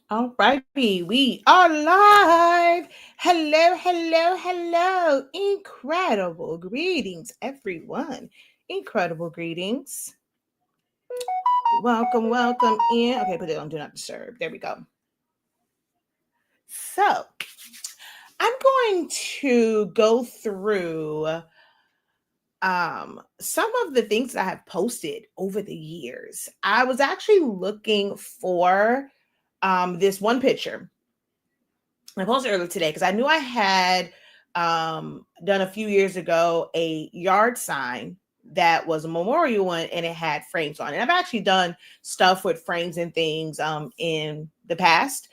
All righty, we are live. Hello, hello, hello. Incredible greetings, everyone. Incredible greetings. Welcome, welcome in. Okay, put it on Do Not Disturb. There we go. So, I'm going to go through some of the things that I have posted over the years. I was actually looking for this one picture I posted earlier today because I knew I had done a few years ago a yard sign that was a memorial one and it had frames on it. I've actually done stuff with frames and things in the past,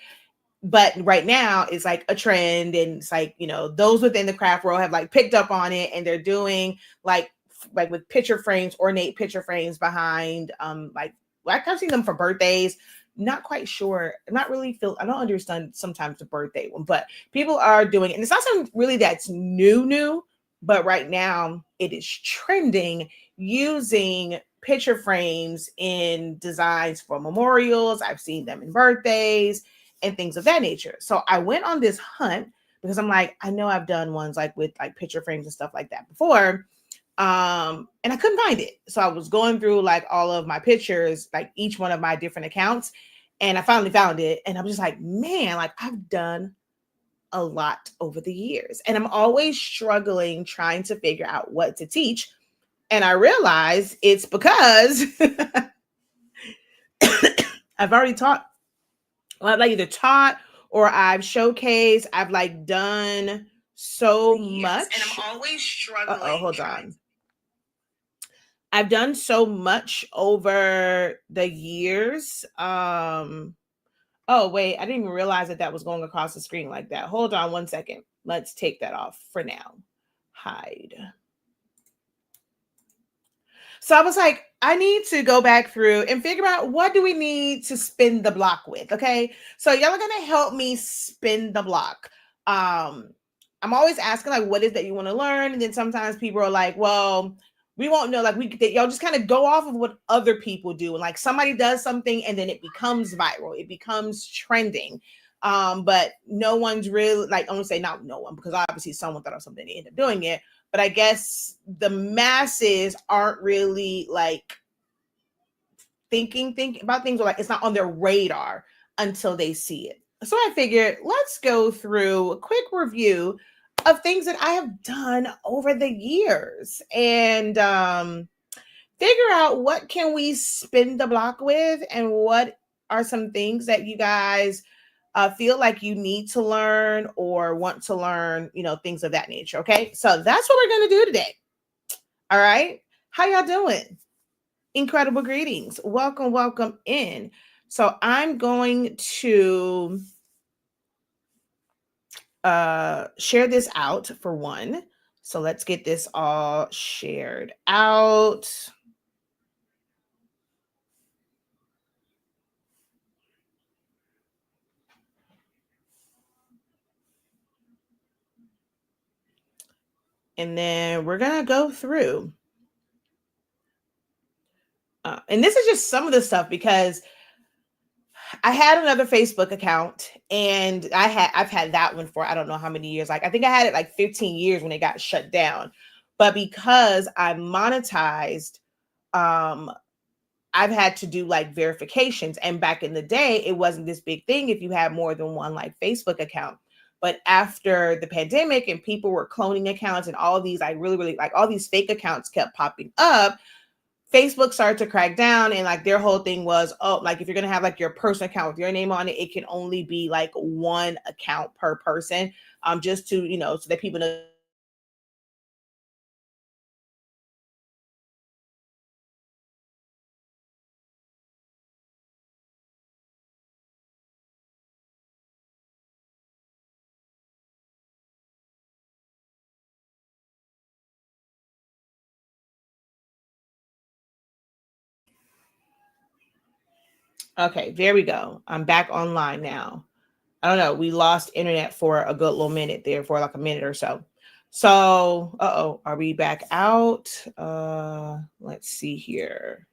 but right now it's like a trend, and it's like, those within the craft world have like picked up on it, and they're doing like with picture frames, ornate picture frames behind like I've seen them for birthdays. Not quite sure. I'm not really feel. I don't understand sometimes the birthday one, but people are doing it, and it's not something really that's new. But right now, it is trending using picture frames in designs for memorials. I've seen them in birthdays and things of that nature. So I went on this hunt because I'm like, I know I've done ones like with like picture frames and stuff like that before, and I couldn't find it. So I was going through like all of my pictures, like each one of my different accounts, and I finally found it, and I'm just like, man, like I've done a lot over the years, and I'm always struggling trying to figure out what to teach. And I realize it's because I've already taught. Well, I've like either taught or I've showcased. I've like done so much. And I'm always struggling. Oh, hold on. I've done so much over the years. Oh wait, I didn't even realize that that was going across the screen like that. Hold on one second. Let's take that off for now. Hide. So I was like, I need to go back through and figure out what do we need to spin the block with. Okay. So y'all are gonna help me spin the block. I'm always asking like what is that you want to learn? And then sometimes people are like, well, we won't know. Like y'all just kind of go off of what other people do. And like somebody does something and then it becomes viral, it becomes trending. But no one's really like, I'm gonna say not no one, because obviously someone thought of something, they end up doing it, but I guess the masses aren't really like thinking about things, or like it's not on their radar until they see it. So I figured let's go through a quick review of things that I have done over the years, and figure out what can we spin the block with, and what are some things that you guys feel like you need to learn or want to learn, things of that nature. Okay, so that's what we're going to do today. All right, how y'all doing? Incredible greetings. Welcome, welcome in. So I'm going to share this out for one. So let's get this all shared out. And then we're going to go through. And this is just some of the stuff because I had another Facebook account, and I've had that one for I don't know how many years. Like I think I had it like 15 years when it got shut down. But because I monetized, um I've had to do like verifications, and back in the day it wasn't this big thing if you had more than one like Facebook account. But after the pandemic and people were cloning accounts and all these like really like all these fake accounts kept popping up, Facebook started to crack down, and like their whole thing was, oh, like if you're gonna have like your personal account with your name on it, it can only be like one account per person, just to so that people know that you're not like scamming people or anything like that. So okay, there we go. I'm back online now. I don't know. We lost internet for a good little minute there, for like a minute or so. So, are we back out? Let's see here.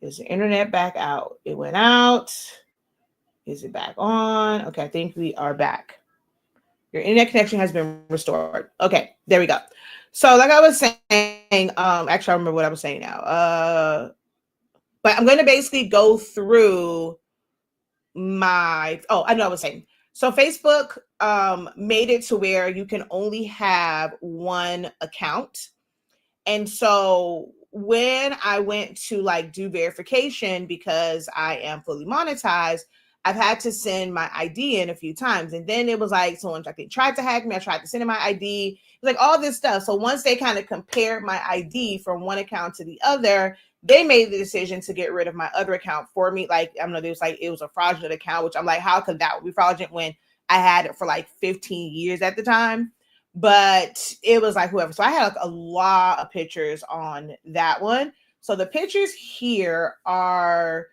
Is the internet back out? It went out. Is it back on? Okay, I think we are back. Your internet connection has been restored. Okay, there we go. So, like I was saying, actually, I remember what I was saying now. But I'm going to basically go through I know what I was saying. So Facebook made it to where you can only have one account. And so when I went to like do verification because I am fully monetized, I've had to send my ID in a few times. And then it was like someone I think tried to hack me. I tried to send in my ID. It was like all this stuff. So once they kind of compared my ID from one account to the other, they made the decision to get rid of my other account for me. Like, I don't know, there's like it was a fraudulent account, which I'm like, how could that be fraudulent when I had it for like 15 years at the time? But it was like whoever. So I had like a lot of pictures on that one. So the pictures here are,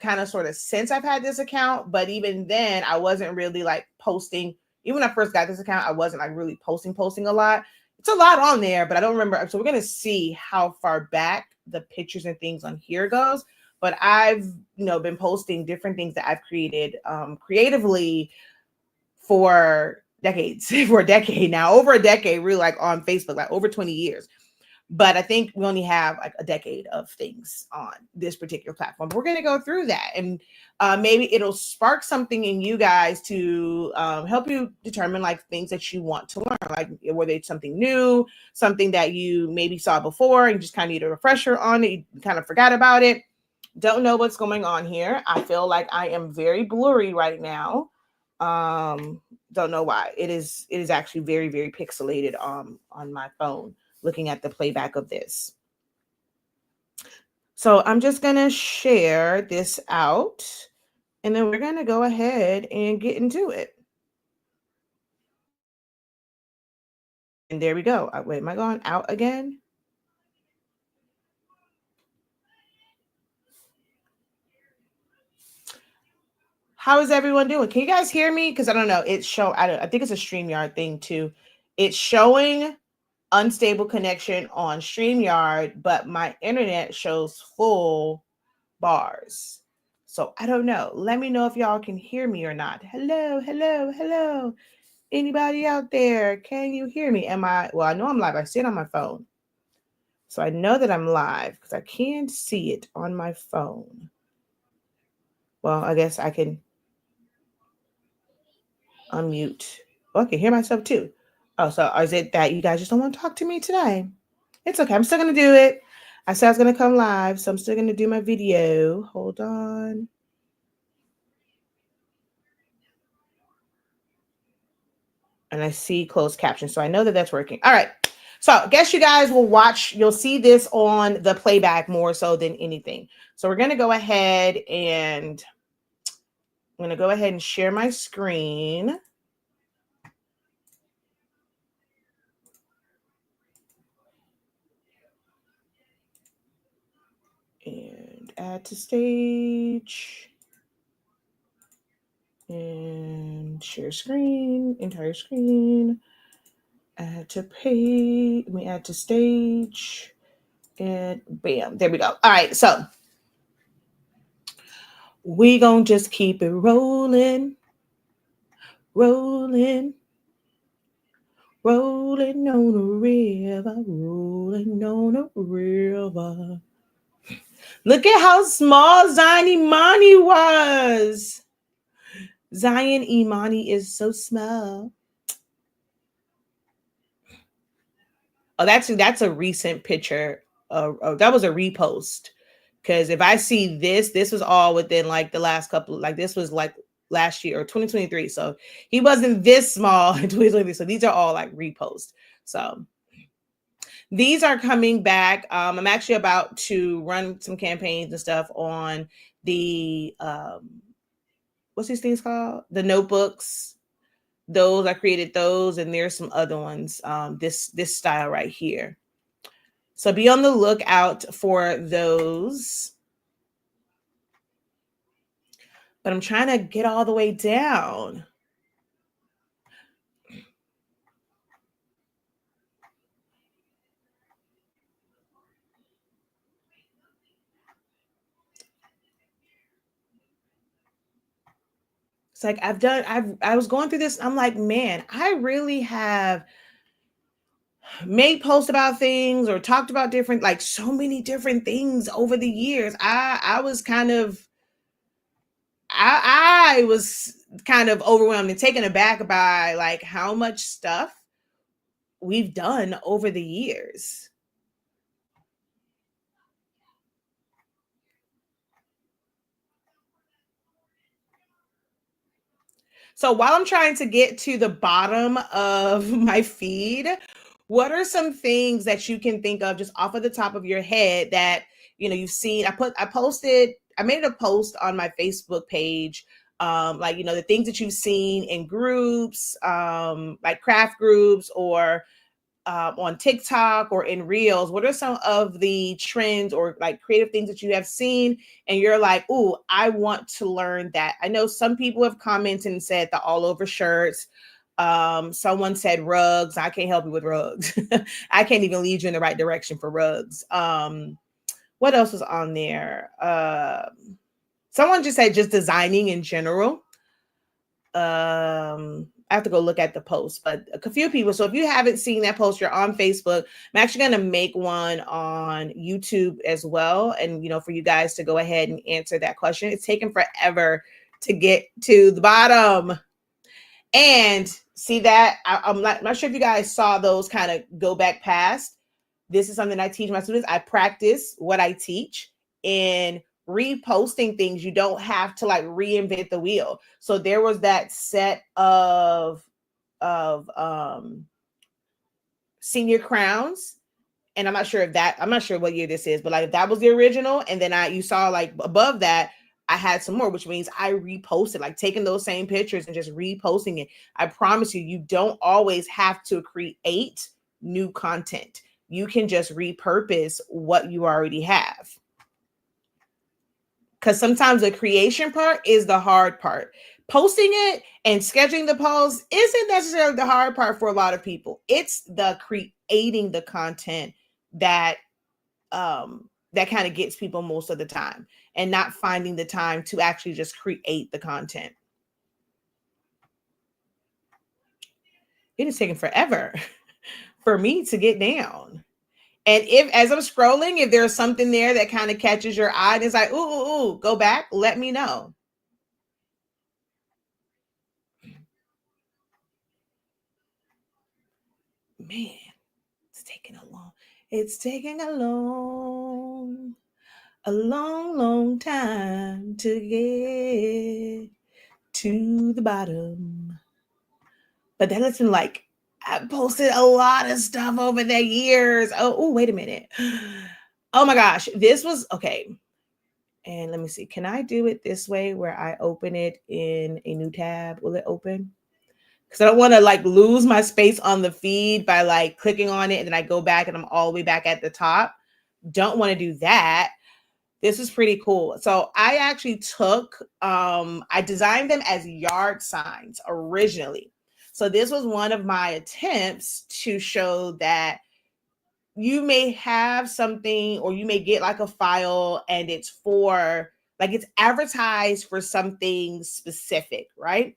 kind of sort of since I've had this account, but even then I wasn't really like posting. Even when I first got this account, I wasn't like really posting a lot. It's a lot on there, but I don't remember. So we're going to see how far back the pictures and things on here goes. But I've, been posting different things that I've created creatively for decades, for a decade now, over a decade, really, like on Facebook, like over 20 years. But I think we only have like a decade of things on this particular platform. We're going to go through that, and maybe it'll spark something in you guys to help you determine like things that you want to learn, like whether it's something new, something that you maybe saw before and just kind of need a refresher on it, you kind of forgot about it, don't know what's going on here. I feel like I am very blurry right now. Don't know why. It is actually very, very pixelated on my phone looking at the playback of this. So I'm just gonna share this out, and then we're gonna go ahead and get into it. And there we go. Wait, am I going out again? How is everyone doing? Can you guys hear me? Because I don't know. I think it's a StreamYard thing too. It's showing unstable connection on StreamYard, but my internet shows full bars. So I don't know. Let me know if y'all can hear me or not. Hello, hello, hello. Anybody out there? Can you hear me? Well, I know I'm live. I see it on my phone. So I know that I'm live because I can see it on my phone. Well, I guess I can unmute. Oh, I can hear myself too. Oh, so is it that you guys just don't want to talk to me today? It's okay. I'm still going to do it. I said I was going to come live, so I'm still going to do my video. Hold on. And I see closed caption, so I know that that's working. All right. So I guess you guys will watch. You'll see this on the playback more so than anything. So we're going to go ahead and share my screen. And add to stage. And share screen, entire screen. Add to page. We add to stage. And bam, there we go. All right, so we gonna just keep it rolling, rolling, rolling on a river, rolling on a river. Look at how small Zion Imani was. Zion Imani is so small. Oh, that's a recent picture. That was a repost. Because if I see this was all within like the last couple, like this was like last year or 2023. So he wasn't this small in 2023. So these are all like reposts. So these are coming back. I'm actually about to run some campaigns and stuff on the what's these things called? The notebooks. Those I created those, and there's some other ones. This style right here. So be on the lookout for those. But I'm trying to get all the way down. It's like I was going through this. I'm like, man, I really have made posts about things or talked about different, like so many different things over the years. I was kind of I was kind of overwhelmed and taken aback by like how much stuff we've done over the years. So while I'm trying to get to the bottom of my feed, what are some things that you can think of just off of the top of your head that you've seen? I made a post on my Facebook page, like the things that you've seen in groups, like craft groups or on TikTok or in Reels. What are some of the trends or like creative things that you have seen and you're like, "Ooh, I want to learn that." I know some people have commented and said the all over shirts. Someone said rugs. I can't help you with rugs. I can't even lead you in the right direction for rugs. What else was on there? Someone just said just designing in general. I have to go look at the post, but a few people. So if you haven't seen that post, you're on Facebook. I'm actually going to make one on YouTube as well. And, for you guys to go ahead and answer that question. It's taken forever to get to the bottom. And see that I'm not sure if you guys saw those kind of go back past. This is something I teach my students. I practice what I teach in reposting things. You don't have to like reinvent the wheel. So there was that set of senior crowns, and I'm not sure what year this is, but like that was the original. And then you saw like above that, I had some more, which means I reposted, like taking those same pictures and just reposting it. I promise you, you don't always have to create new content. You can just repurpose what you already have. Because sometimes the creation part is the hard part. Posting it and scheduling the post isn't necessarily the hard part for a lot of people. It's the creating the content that that kind of gets people most of the time, and not finding the time to actually just create the content. It is taking forever for me to get down. And if as I'm scrolling, if there's something there that kind of catches your eye and it's like, ooh, go back, let me know. Man, it's taking a long time to get to the bottom. But then it's been like, I posted a lot of stuff over the years. Oh, wait a minute. Oh my gosh. This was okay. And let me see. Can I do it this way where I open it in a new tab? Will it open? Because I don't want to like lose my space on the feed by like clicking on it and then I go back and I'm all the way back at the top. Don't want to do that. This is pretty cool. So I actually I designed them as yard signs originally. So this was one of my attempts to show that you may have something or you may get like a file and it's for like it's advertised for something specific, right?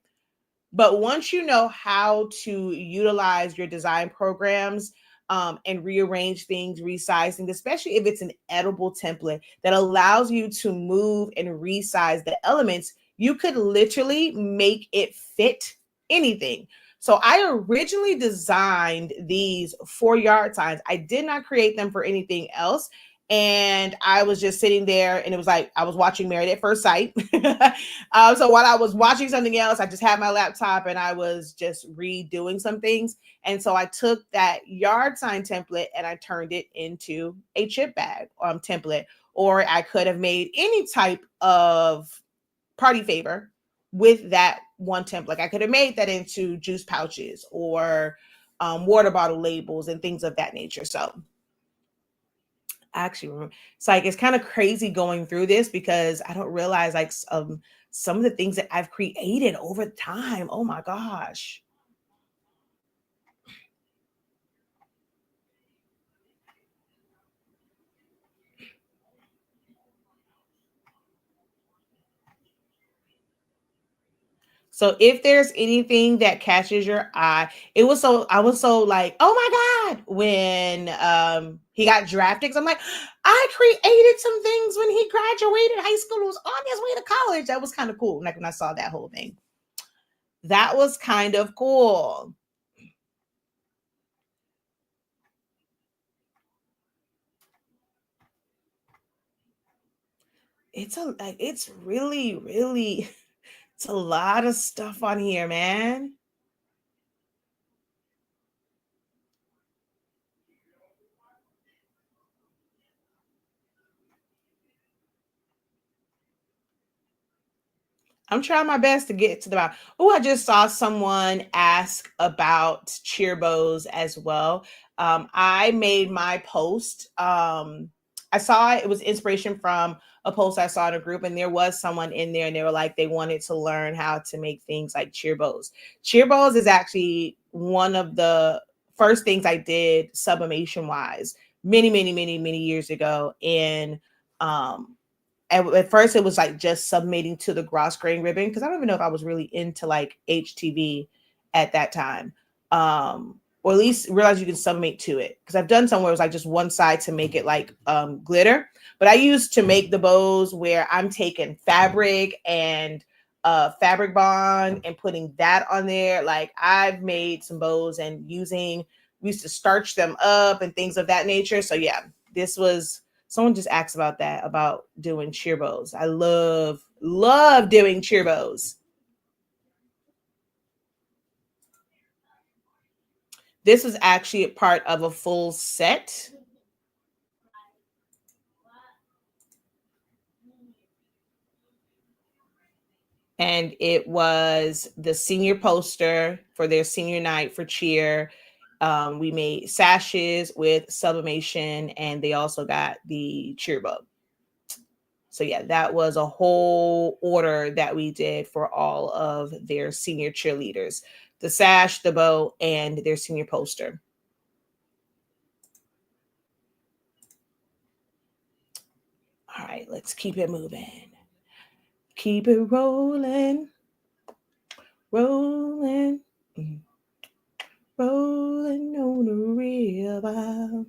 But once you know how to utilize your design programs and rearrange things, resizing, especially if it's an edible template that allows you to move and resize the elements, you could literally make it fit anything. So I originally designed these 4-yard signs. I did not create them for anything else. And I was just sitting there and it was like I was watching Married at First Sight. So while I was watching something else, I just had my laptop and I was just redoing some things. And so I took that yard sign template and I turned it into a chip bag template. Or I could have made any type of party favor with that one template. Like I could have made that into juice pouches or water bottle labels and things of that nature. So I actually remember. It's like it's kind of crazy going through this because I don't realize like some of the things that I've created over time. Oh my gosh. So if there's anything that catches your eye, I was so like, oh my God, when he got drafted. 'Cause I'm like, I created some things when he graduated high school, was on his way to college. That was kind of cool. Like when I saw that whole thing. That was kind of cool. It's really, really, it's a lot of stuff on here, man. I'm trying my best to get to the bottom. Oh, I just saw someone ask about cheer bows as well. I made my post. I saw it was inspiration from a post I saw in a group, and there was someone in there, and they were like they wanted to learn how to make things like cheer bows. Cheer bows is actually one of the first things I did sublimation wise many, many, many, many years ago. And um, at first it was like just submitting to the gross grain ribbon because I don't even know if I was really into like HTV at that time. Or at least realize you can submit to it because I've done somewhere it was like just one side to make it like glitter. But I used to make the bows where I'm taking fabric and fabric bond and putting that on there. Like I've made some bows and we used to starch them up and things of that nature. So yeah, this was someone just asked about that, about doing cheer bows. I love doing cheer bows. This was actually a part of a full set. And it was the senior poster for their senior night for cheer. We made sashes with sublimation, and they also got the cheer bow. So yeah, that was a whole order that we did for all of their senior cheerleaders. The sash, the bow, and their senior poster. All right, let's keep it moving. Keep it rolling, rolling, rolling on the river.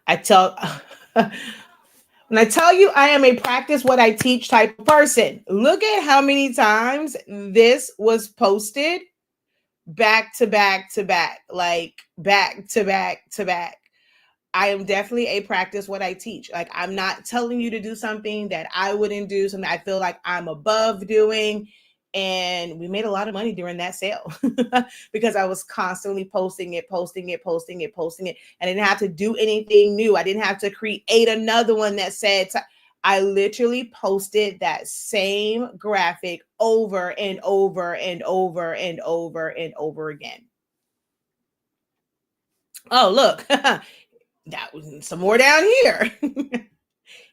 I tell when I tell you I am a practice what I teach type of person, look at how many times this was posted back to back to back, like back to back to back. I am definitely a practice what I teach. Like I'm not telling you to do something that I wouldn't do, something I feel like I'm above doing. And we made a lot of money during that sale because I was constantly posting it, posting it, posting it, posting it. And I didn't have to do anything new. I didn't have to create another one that said, I literally posted that same graphic over and over and over and over and over again. Oh, look, that was some more down here.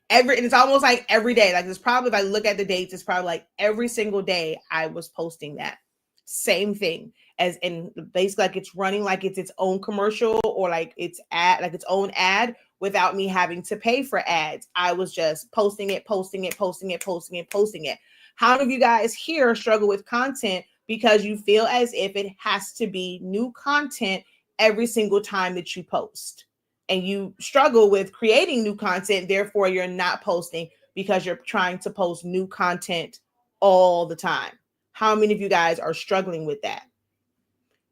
And it's almost like every day. Like it's probably, if I look at the dates, it's probably like every single day I was posting that same thing, as in basically like it's running like it's its own commercial, or like it's ad, like its own ad, without me having to pay for ads. I was just posting it, posting it, posting it, posting it, posting it. How many of you guys here struggle with content because you feel as if it has to be new content every single time that you post? And you struggle with creating new content, therefore you're not posting because you're trying to post new content all the time. How many of you guys are struggling with that?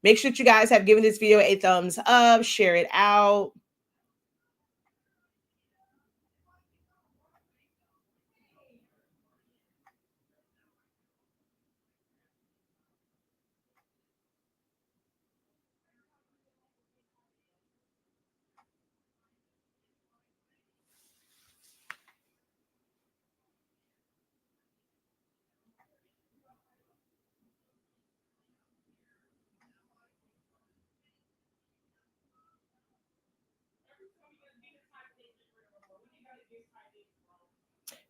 Make sure that you guys have given this video a thumbs up, share it out.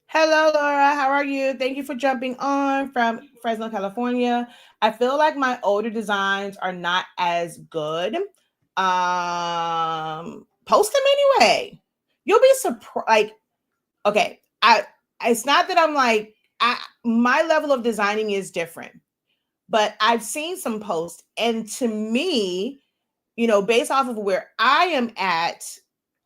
Hello, Laura. How are you? Thank you for jumping on from Fresno, California. I feel like my older designs are not as good. Post them anyway. You'll be surprised. Like, okay, it's not that I'm like my level of designing is different, but I've seen some posts, and to me, based off of where I am at,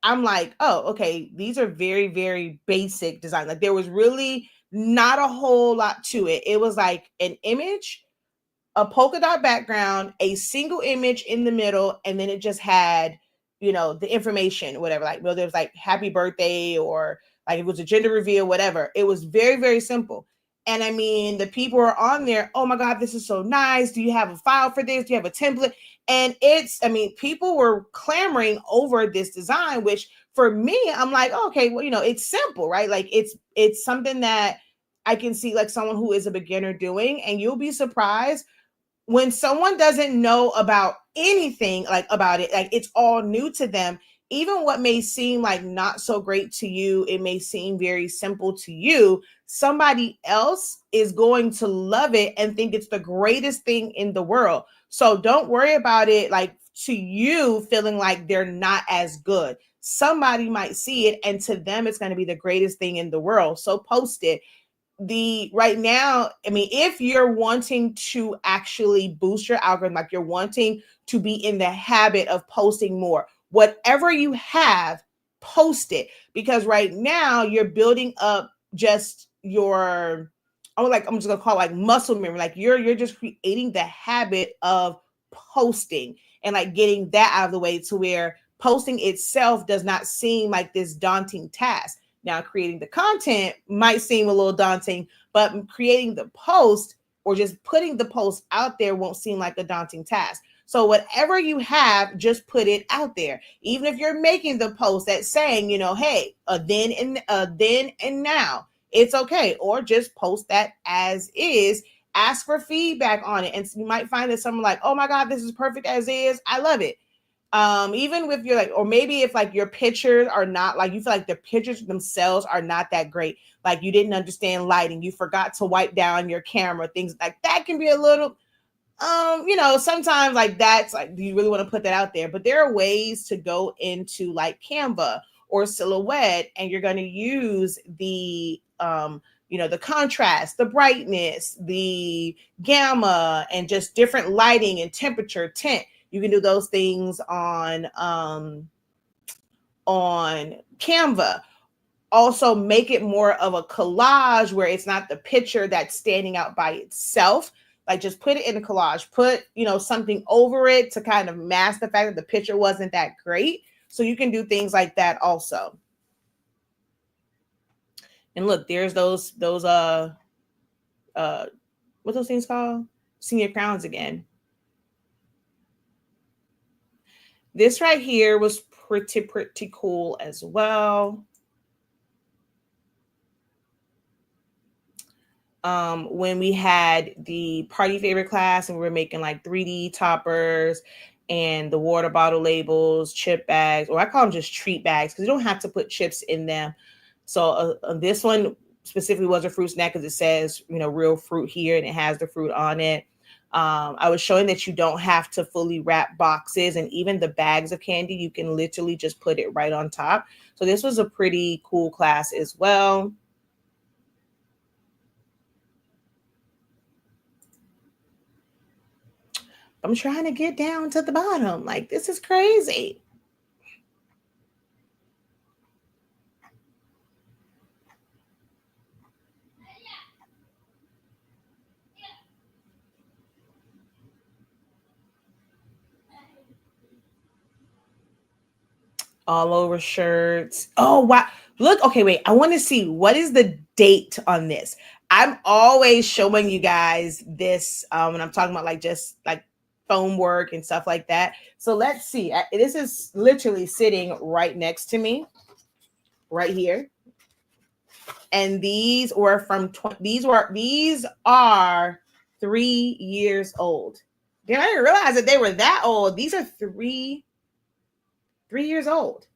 I'm like, oh, okay, these are very, very basic design. Like there was really not a whole lot to it. It was like an image, a polka dot background, a single image in the middle, and then it just had, the information, whatever, like whether it was like happy birthday or like it was a gender reveal, whatever. It was very, very simple. And I mean, the people are on there, oh my God, this is so nice. Do you have a file for this? Do you have a template? And people were clamoring over this design, which for me, I'm like, okay, well, it's simple, right? Like it's something that I can see like someone who is a beginner doing, and you'll be surprised when someone doesn't know about anything like about it, like it's all new to them. Even what may seem like not so great to you, it may seem very simple to you, somebody else is going to love it and think it's the greatest thing in the world. So don't worry about it like to you feeling like they're not as good. Somebody might see it and to them it's going to be the greatest thing in the world. So post it. Right now, I mean, if you're wanting to actually boost your algorithm, like you're wanting to be in the habit of posting more, whatever you have, post it. Because right now you're building up just your, I'm just gonna call it like muscle memory. Like you're just creating the habit of posting and like getting that out of the way to where posting itself does not seem like this daunting task. Now, creating the content might seem a little daunting, but creating the post or just putting the post out there won't seem like a daunting task. So whatever you have, just put it out there. Even if you're making the post that's saying, hey, then and now, it's okay. Or just post that as is. Ask for feedback on it. And you might find that someone like, oh my God, this is perfect as is. I love it. Even with your like, or maybe if like your pictures are not like, you feel like the pictures themselves are not that great, like you didn't understand lighting, you forgot to wipe down your camera, things like that can be a little sometimes like that's like, do you really want to put that out there? But there are ways to go into like Canva or Silhouette, and you're going to use the the contrast, the brightness, the gamma, and just different lighting and temperature, tint. You can do those things on Canva. Also make it more of a collage where it's not the picture that's standing out by itself. Like just put it in a collage, put, something over it to kind of mask the fact that the picture wasn't that great. So you can do things like that also. And look, there's those what's those things called? Senior crowns again. This right here was pretty cool as well. When we had the party favorite class and we were making like 3D toppers and the water bottle labels, chip bags, or I call them just treat bags because you don't have to put chips in them. So this one specifically was a fruit snack because it says, real fruit here and it has the fruit on it. I was showing that you don't have to fully wrap boxes, and even the bags of candy, you can literally just put it right on top. So this was a pretty cool class as well. I'm trying to get down to the bottom. Like, this is crazy. All over shirts. Oh, wow. Look, okay, wait. I want to see what is the date on this. I'm always showing you guys this when I'm talking about like just like foam work and stuff like that. So let's see. This is literally sitting right next to me, right here. And these were from these are 3 years old. Then I didn't realize that they were that old. These are 3 years old.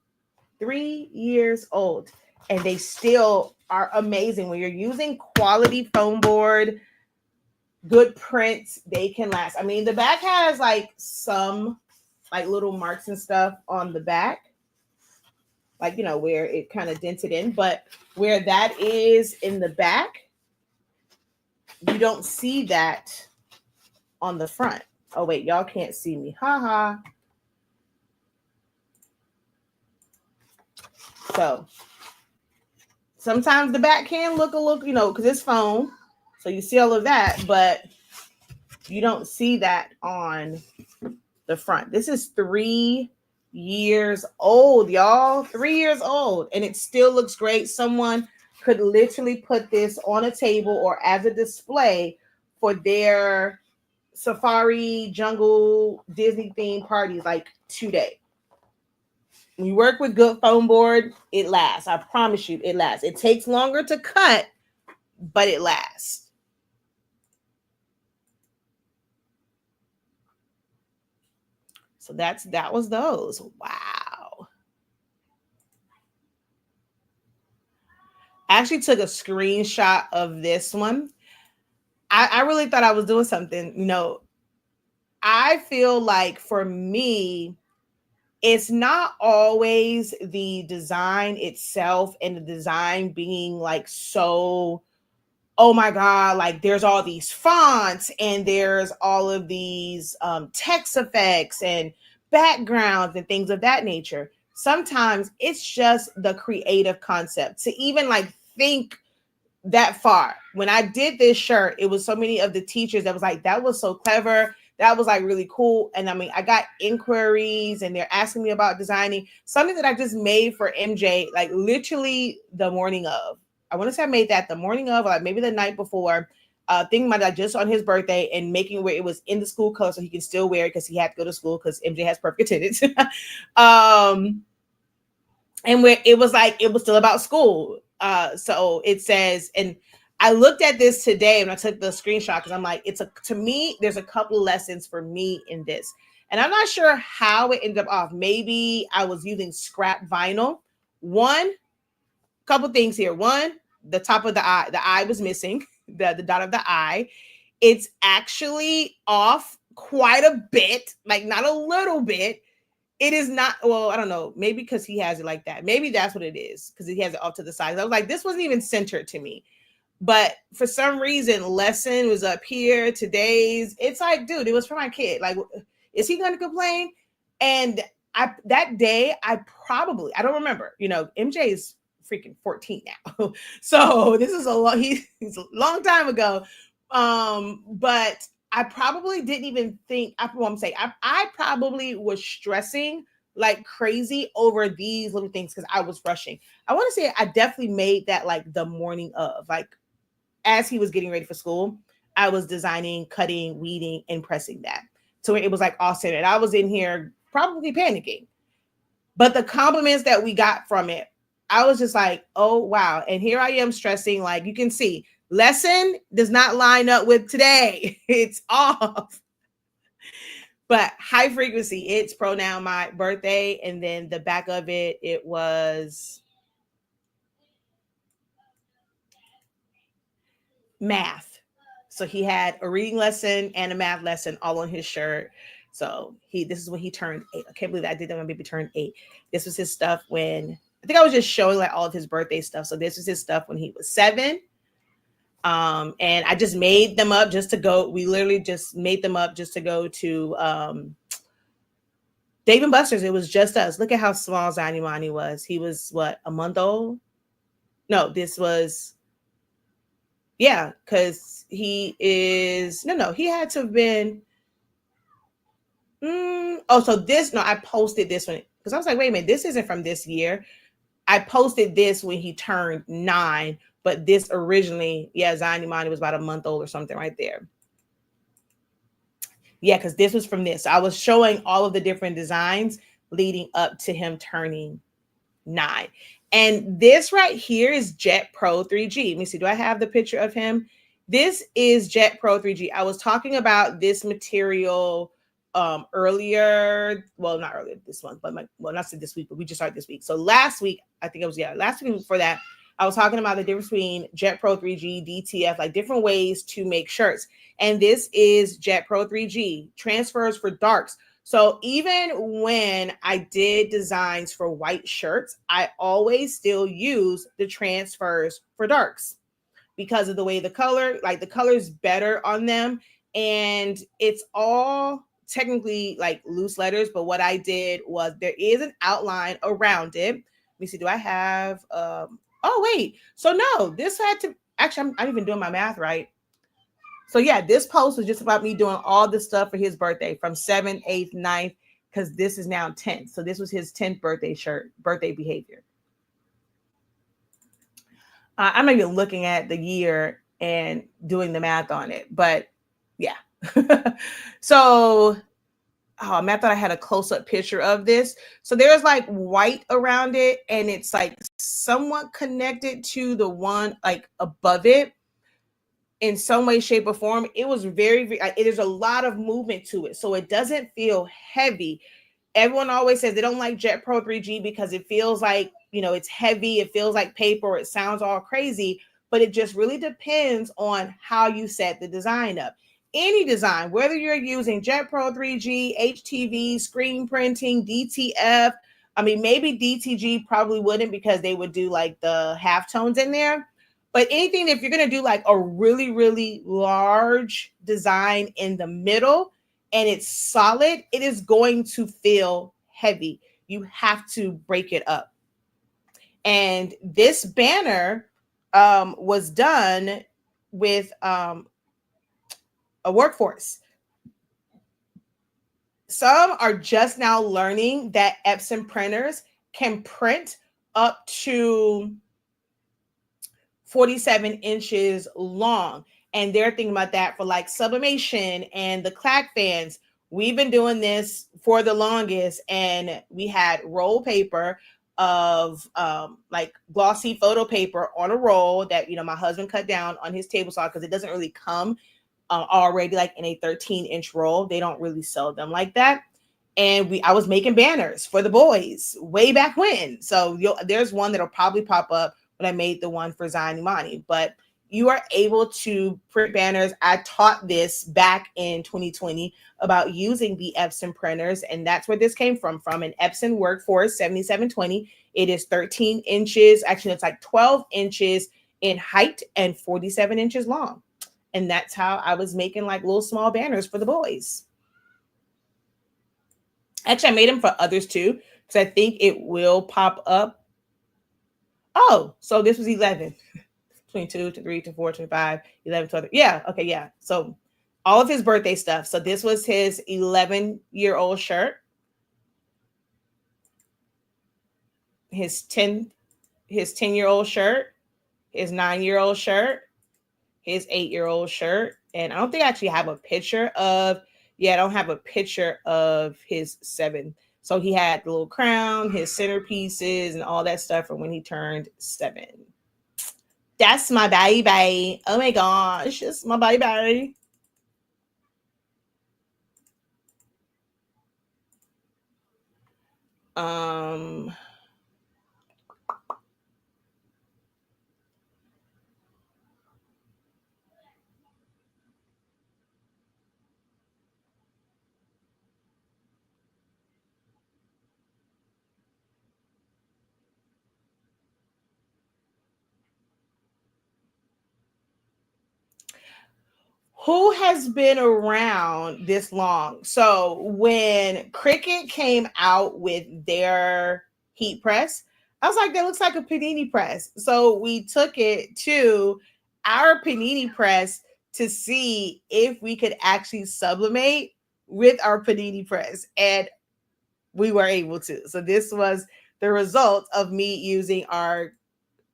3 years old, and they still are amazing. When you're using quality foam board, good prints, they can last. I mean, the back has like some like little marks and stuff on the back, like where it kind of dented in, but where that is in the back, you don't see that on the front. Oh wait, y'all can't see me. Haha. So sometimes the back can look a little, because it's foam. So you see all of that, but you don't see that on the front. This is 3 years old, y'all. 3 years old. And it still looks great. Someone could literally put this on a table or as a display for their safari, jungle, Disney themed parties like today. When you work with good foam board, it lasts. I promise you, it lasts. It takes longer to cut, but it lasts. So that was those. Wow. I actually took a screenshot of this one. I really thought I was doing something. I feel like for me, it's not always the design itself and the design being like so, oh my God, like there's all these fonts and there's all of these text effects and backgrounds and things of that nature. Sometimes it's just the creative concept to even like think that far. When I did this shirt, it was so many of the teachers that was like, that was so clever. That was like really cool. And I mean, I got inquiries and they're asking me about designing something that I just made for MJ, like literally the morning of. I want to say I made that the morning of, or like maybe the night before, thinking about that just on his birthday and making where it was in the school color so he can still wear it because he had to go to school because MJ has perfect attendance. And where it was like, it was still about school. So it says, and I looked at this today and I took the screenshot because I'm like, to me, there's a couple of lessons for me in this. And I'm not sure how it ended up off. Maybe I was using scrap vinyl. Couple things here. One, the top of the eye was missing, the dot of the eye. It's actually off quite a bit, like not a little bit. It is not, well, I don't know, maybe because he has it like that. Maybe that's what it is, because he has it off to the side. I was like, this wasn't even centered to me. But for some reason, lesson was up here. Today's, it's like, dude, it was for my kid. Like, is he going to complain? And that day, I don't remember. MJ is freaking 14 now. So this is he's a long time ago. But I probably didn't even think, I probably was stressing like crazy over these little things because I was rushing. I want to say I definitely made that like the morning of, like as he was getting ready for school, I was designing, cutting, weeding, and pressing that. So it was like all centered. I was in here probably panicking. But the compliments that we got from it, I was just like, oh, wow. And here I am stressing, like you can see, lesson does not line up with today. It's off. But high frequency, it's pronoun my birthday. And then the back of it was math. So he had a reading lesson and a math lesson all on his shirt. So this is when he turned 8. I can't believe I did that when baby turned 8. This was his stuff when, I think I was just showing like all of his birthday stuff. So this was his stuff when he was 7. And I just made them up just to go. We literally just made them up just to go to Dave and Buster's. It was just us. Look at how small Zanimani was. He was what, a month old? No, this was, yeah, because he is, he had to have been, I posted this one because I was like, wait a minute, this isn't from this year. I posted this when he turned 9, but this originally, Zanimani was about a month old or something right there. Yeah, because this was from this. So I was showing all of the different designs leading up to him turning 9. And this right here is Jet Pro 3G. Let me see. Do I have the picture of him? This is Jet Pro 3G. I was talking about this material earlier. Well, not earlier this month, but not this week, but we just started this week. So last week, I think it was, last week before that, I was talking about the difference between Jet Pro 3G, DTF, like different ways to make shirts. And this is Jet Pro 3G, transfers for darks. So even when I did designs for white shirts, I always still use the transfers for darks because of the way the color's better on them. And it's all technically like loose letters, but what I did was there is an outline around it. Let me see, do I have oh wait, so no, this had to actually, I'm even doing my math right. So yeah, this post was just about me doing all the stuff for his birthday from 7th, 8th, 9th, because this is now 10th. So this was his 10th birthday shirt, birthday behavior. I'm not even looking at the year and doing the math on it, but yeah. So, oh man, I thought I had a close-up picture of this. So there's like white around it, and it's like somewhat connected to the one like above it in some way, shape, or form. It was very there's a lot of movement to it, so it doesn't feel heavy. Everyone always says they don't like Jet Pro 3G because it feels like, it's heavy, it feels like paper, it sounds all crazy, but it just really depends on how you set the design up. Any design, whether you're using Jet Pro 3G, HTV, screen printing, DTF, I mean, maybe DTG probably wouldn't because they would do like the halftones in there. But anything, if you're going to do like a really, really large design in the middle and it's solid, it is going to feel heavy. You have to break it up. And this banner was done with a workforce. Some are just now learning that Epson printers can print up to 47 inches long. And they're thinking about that for like sublimation and the clack fans. We've been doing this for the longest, and we had roll paper of like glossy photo paper on a roll that my husband cut down on his table saw, because it doesn't really come already like in a 13-inch roll. They don't really sell them like that. And I was making banners for the boys way back when. So there's one that'll probably pop up when I made the one for Zion Imani. But you are able to print banners. I taught this back in 2020 about using the Epson printers, and that's where this came from an Epson Workforce 7720. It is 13 inches. Actually, it's like 12 inches in height and 47 inches long. And that's how I was making like little small banners for the boys. Actually, I made them for others too, because I think it will pop up. Oh, so this was 11. 22 to 3 to 4 to 5, 11, 12. Yeah. Okay. Yeah. So all of his birthday stuff. So this was his 11-year-old shirt. His 10-year-old shirt, his 9-year-old shirt, his 8-year-old shirt. And I don't think I actually have a picture of, I don't have a picture of his 7. So he had the little crown, his centerpieces, and all that stuff from when he turned 7. That's my baby. Oh my gosh, it's my baby. Who has been around this long? So when Cricut came out with their heat press, I was like, that looks like a panini press. So we took it to our panini press to see if we could actually sublimate with our panini press. And we were able to. So this was the result of me using our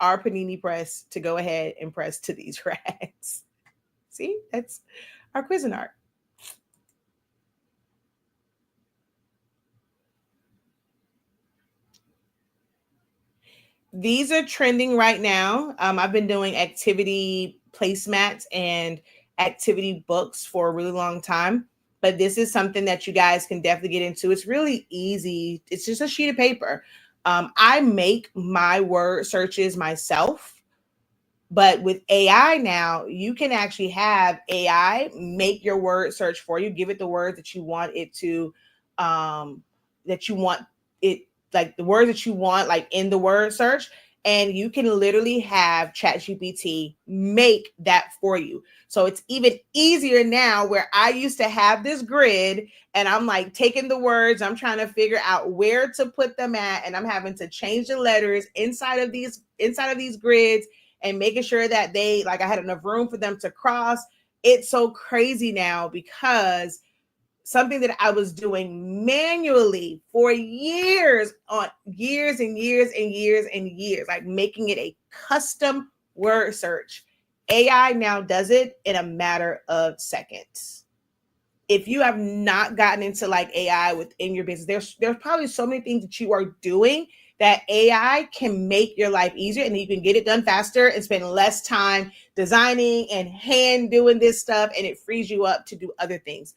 panini press to go ahead and press to these racks. See, that's our Cuisinart. These are trending right now. I've been doing activity placemats and activity books for a really long time, but this is something that you guys can definitely get into. It's really easy. It's just a sheet of paper. I make my word searches myself. But with AI now, you can actually have AI make your word search for you, give it the words that you want it to, like the words that you want, like in the word search, and you can literally have ChatGPT make that for you. So it's even easier now, where I used to have this grid and I'm like taking the words, I'm trying to figure out where to put them at, and I'm having to change the letters inside of these grids and making sure that they, like, I had enough room for them to cross. It's so crazy now, because something that I was doing manually for years, on years and years and years and years, like making it a custom word search. AI now does it in a matter of seconds. If you have not gotten into like AI within your business, there's probably so many things that you are doing that AI can make your life easier, and you can get it done faster and spend less time designing and hand doing this stuff, and it frees you up to do other things.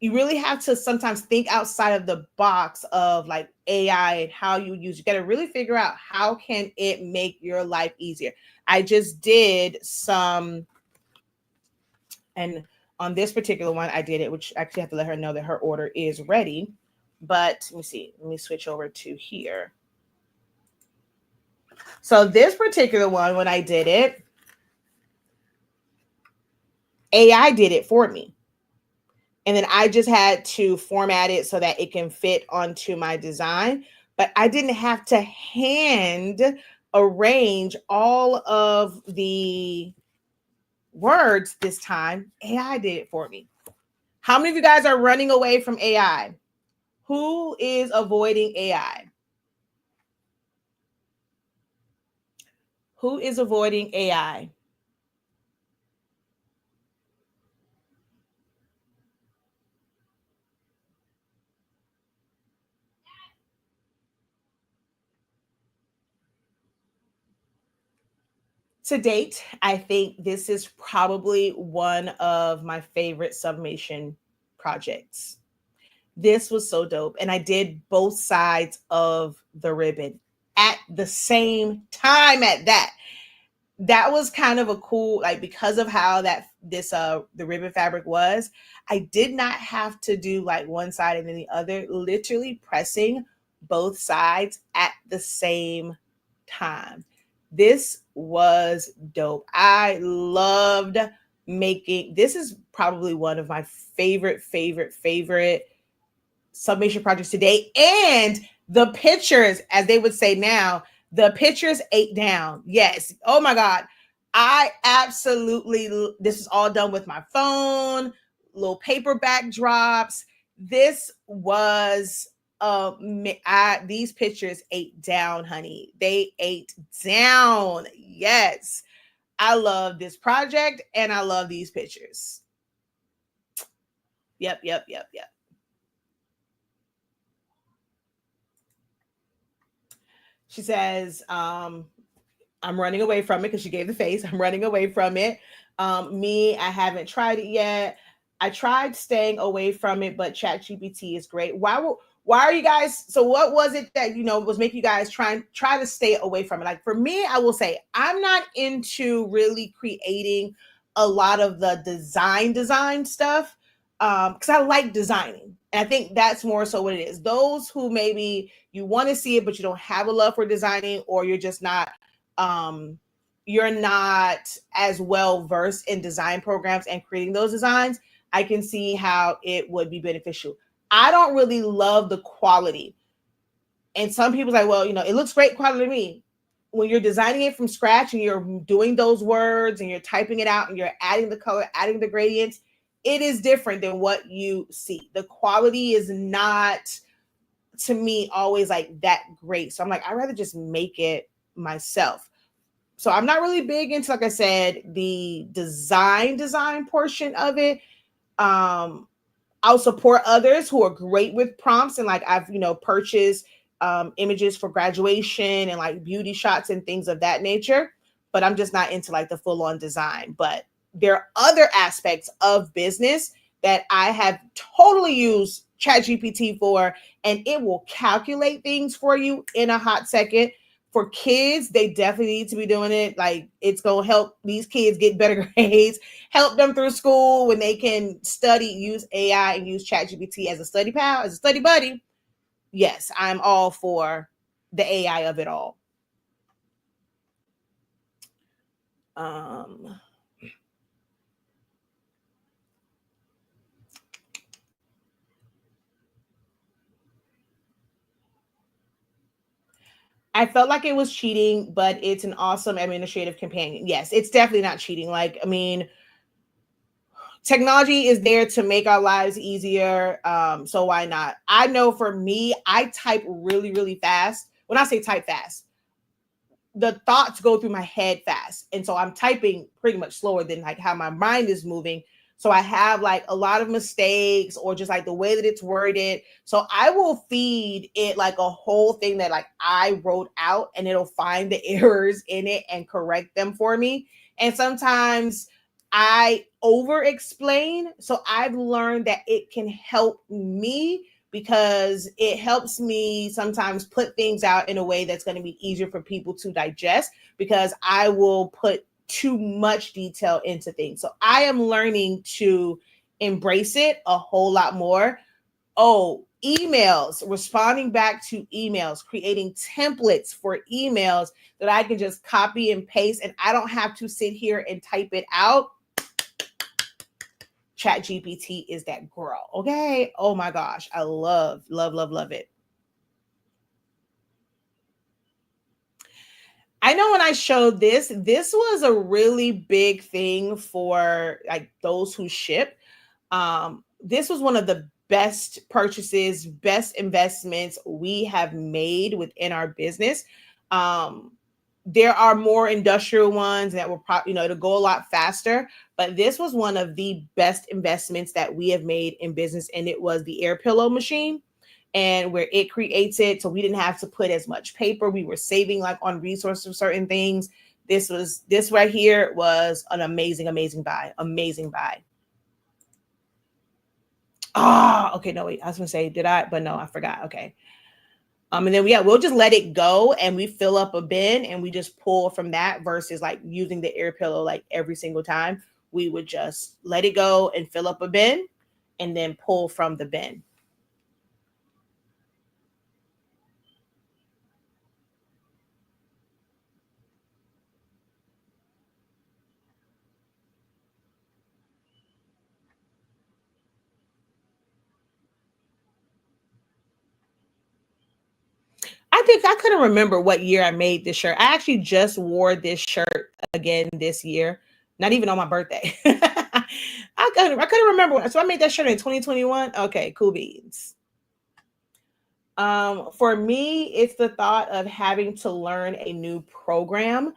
You really have to sometimes think outside of the box of like AI and how you use. You got to really figure out how can it make your life easier. I just did some, and on this particular one, I did it, which I actually have to let her know that her order is ready. But let me see. Let me switch over to here. So this particular one, when I did it, AI did it for me. And then I just had to format it so that it can fit onto my design. But I didn't have to hand arrange all of the words this time. AI did it for me. How many of you guys are running away from AI? Who is avoiding AI? Who is avoiding AI? To date, I think this is probably one of my favorite summation projects. This was so dope. And I did both sides of the ribbon at the same time at that. That was kind of a cool, like, because of how that this the ribbon fabric was, I did not have to do like one side and then the other, literally pressing both sides at the same time. This was dope. I loved making this. Is probably one of my favorite summation projects today. And the pictures, as they would say now, the pictures ate down. Yes. Oh my God. I absolutely, this is all done with my phone, little paper backdrops. This was, these pictures ate down, honey. They ate down. Yes. I love this project and I love these pictures. Yep. She says, I'm running away from it, because she gave the face. I'm running away from it. Me, I haven't tried it yet. I tried staying away from it, but ChatGPT is great. Why are you guys, so what was it that was making you guys try to stay away from it? Like, for me, I will say I'm not into really creating a lot of the design stuff, because I like designing. And I think that's more so what it is. Those who maybe you want to see it, but you don't have a love for designing, or you're just not, you're not as well versed in design programs and creating those designs, I can see how it would be beneficial. I don't really love the quality. And some people's like, well, it looks great quality to me. When you're designing it from scratch and you're doing those words and you're typing it out and you're adding the color, adding the gradients, it is different than what you see. The quality is not, to me, always like that great. So I'm like, I'd rather just make it myself. So I'm not really big into, like I said, the design portion of it. I'll support others who are great with prompts, and like I've purchased images for graduation and like beauty shots and things of that nature, but I'm just not into like the full-on design. But there are other aspects of business that I have totally used ChatGPT for, and it will calculate things for you in a hot second. For kids, they definitely need to be doing it. Like, it's going to help these kids get better grades, help them through school when they can study, use AI and use ChatGPT as a study pal, as a study buddy. Yes, I'm all for the AI of it all. Um, I felt like it was cheating, but it's an awesome administrative companion. Yes, it's definitely not cheating. Like, I mean, technology is there to make our lives easier. So why not? I know for me, I type really, really fast. When I say type fast, the thoughts go through my head fast. And so I'm typing pretty much slower than like how my mind is moving. So I have like a lot of mistakes or just like the way that it's worded. So I will feed it like a whole thing that like I wrote out and it'll find the errors in it and correct them for me. And sometimes I over explain. So I've learned that it can help me because it helps me sometimes put things out in a way that's going to be easier for people to digest because I will put too much detail into things. So I am learning to embrace it a whole lot more. Oh, emails, responding back to emails, creating templates for emails that I can just copy and paste and I don't have to sit here and type it out. Chat GPT is that girl. Okay. Oh my gosh. I love, love, love, love it. I know when I showed this was a really big thing for like those who ship. This was one of the best purchases, best investments we have made within our business. Um, there are more industrial ones that will probably, it'll go a lot faster, but this was one of the best investments that we have made in business, and it was the air pillow machine and where it creates it. So we didn't have to put as much paper. We were saving like on resources for certain things. This right here was an amazing, amazing buy. Amazing buy. Ah, okay. No, wait. I was gonna say, did I? But no, I forgot. Okay. And then yeah, we'll just let it go and we fill up a bin and we just pull from that versus like using the air pillow like every single time. We would just let it go and fill up a bin and then pull from the bin. I think I couldn't remember what year I made this shirt. I actually just wore this shirt again this year, not even on my birthday. I couldn't remember. So I made that shirt in 2021. Okay, cool beans. For me, it's the thought of having to learn a new program.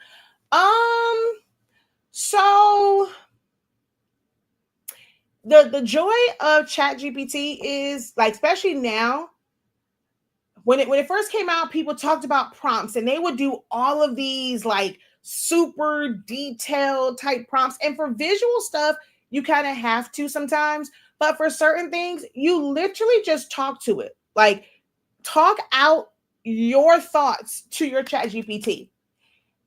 Um, so the joy of Chat GPT is like, especially now, when it first came out, people talked about prompts and they would do all of these like super detailed type prompts. And for visual stuff, you kind of have to sometimes, but for certain things, you literally just talk to it. Like talk out your thoughts to your Chat GPT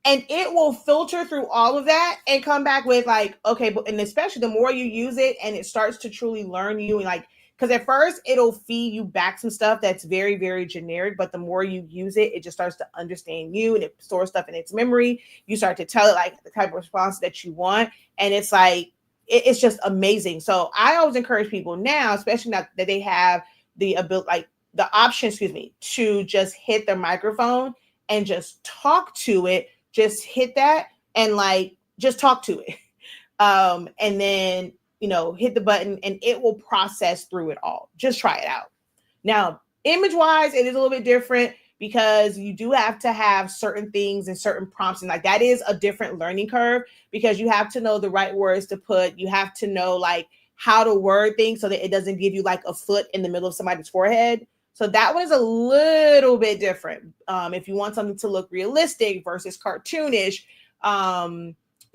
and it will filter through all of that and come back with like, okay, but and especially the more you use it and it starts to truly learn you and like, because at first it'll feed you back some stuff that's very, very generic, but the more you use it, it just starts to understand you and it stores stuff in its memory. You start to tell it like the type of response that you want, and it's like it's just amazing. So I always encourage people now, especially now that they have the ability, like the option, excuse me, to just hit their microphone and just talk to it, just hit that and like just talk to it. And then hit the button and it will process through it all. Just try it out. Now image wise it is a little bit different because you do have to have certain things and certain prompts, and like that is a different learning curve because you have to know the right words to put. You have to know like how to word things so that it doesn't give you like a foot in the middle of somebody's forehead. So that one is a little bit different. If you want something to look realistic versus cartoonish,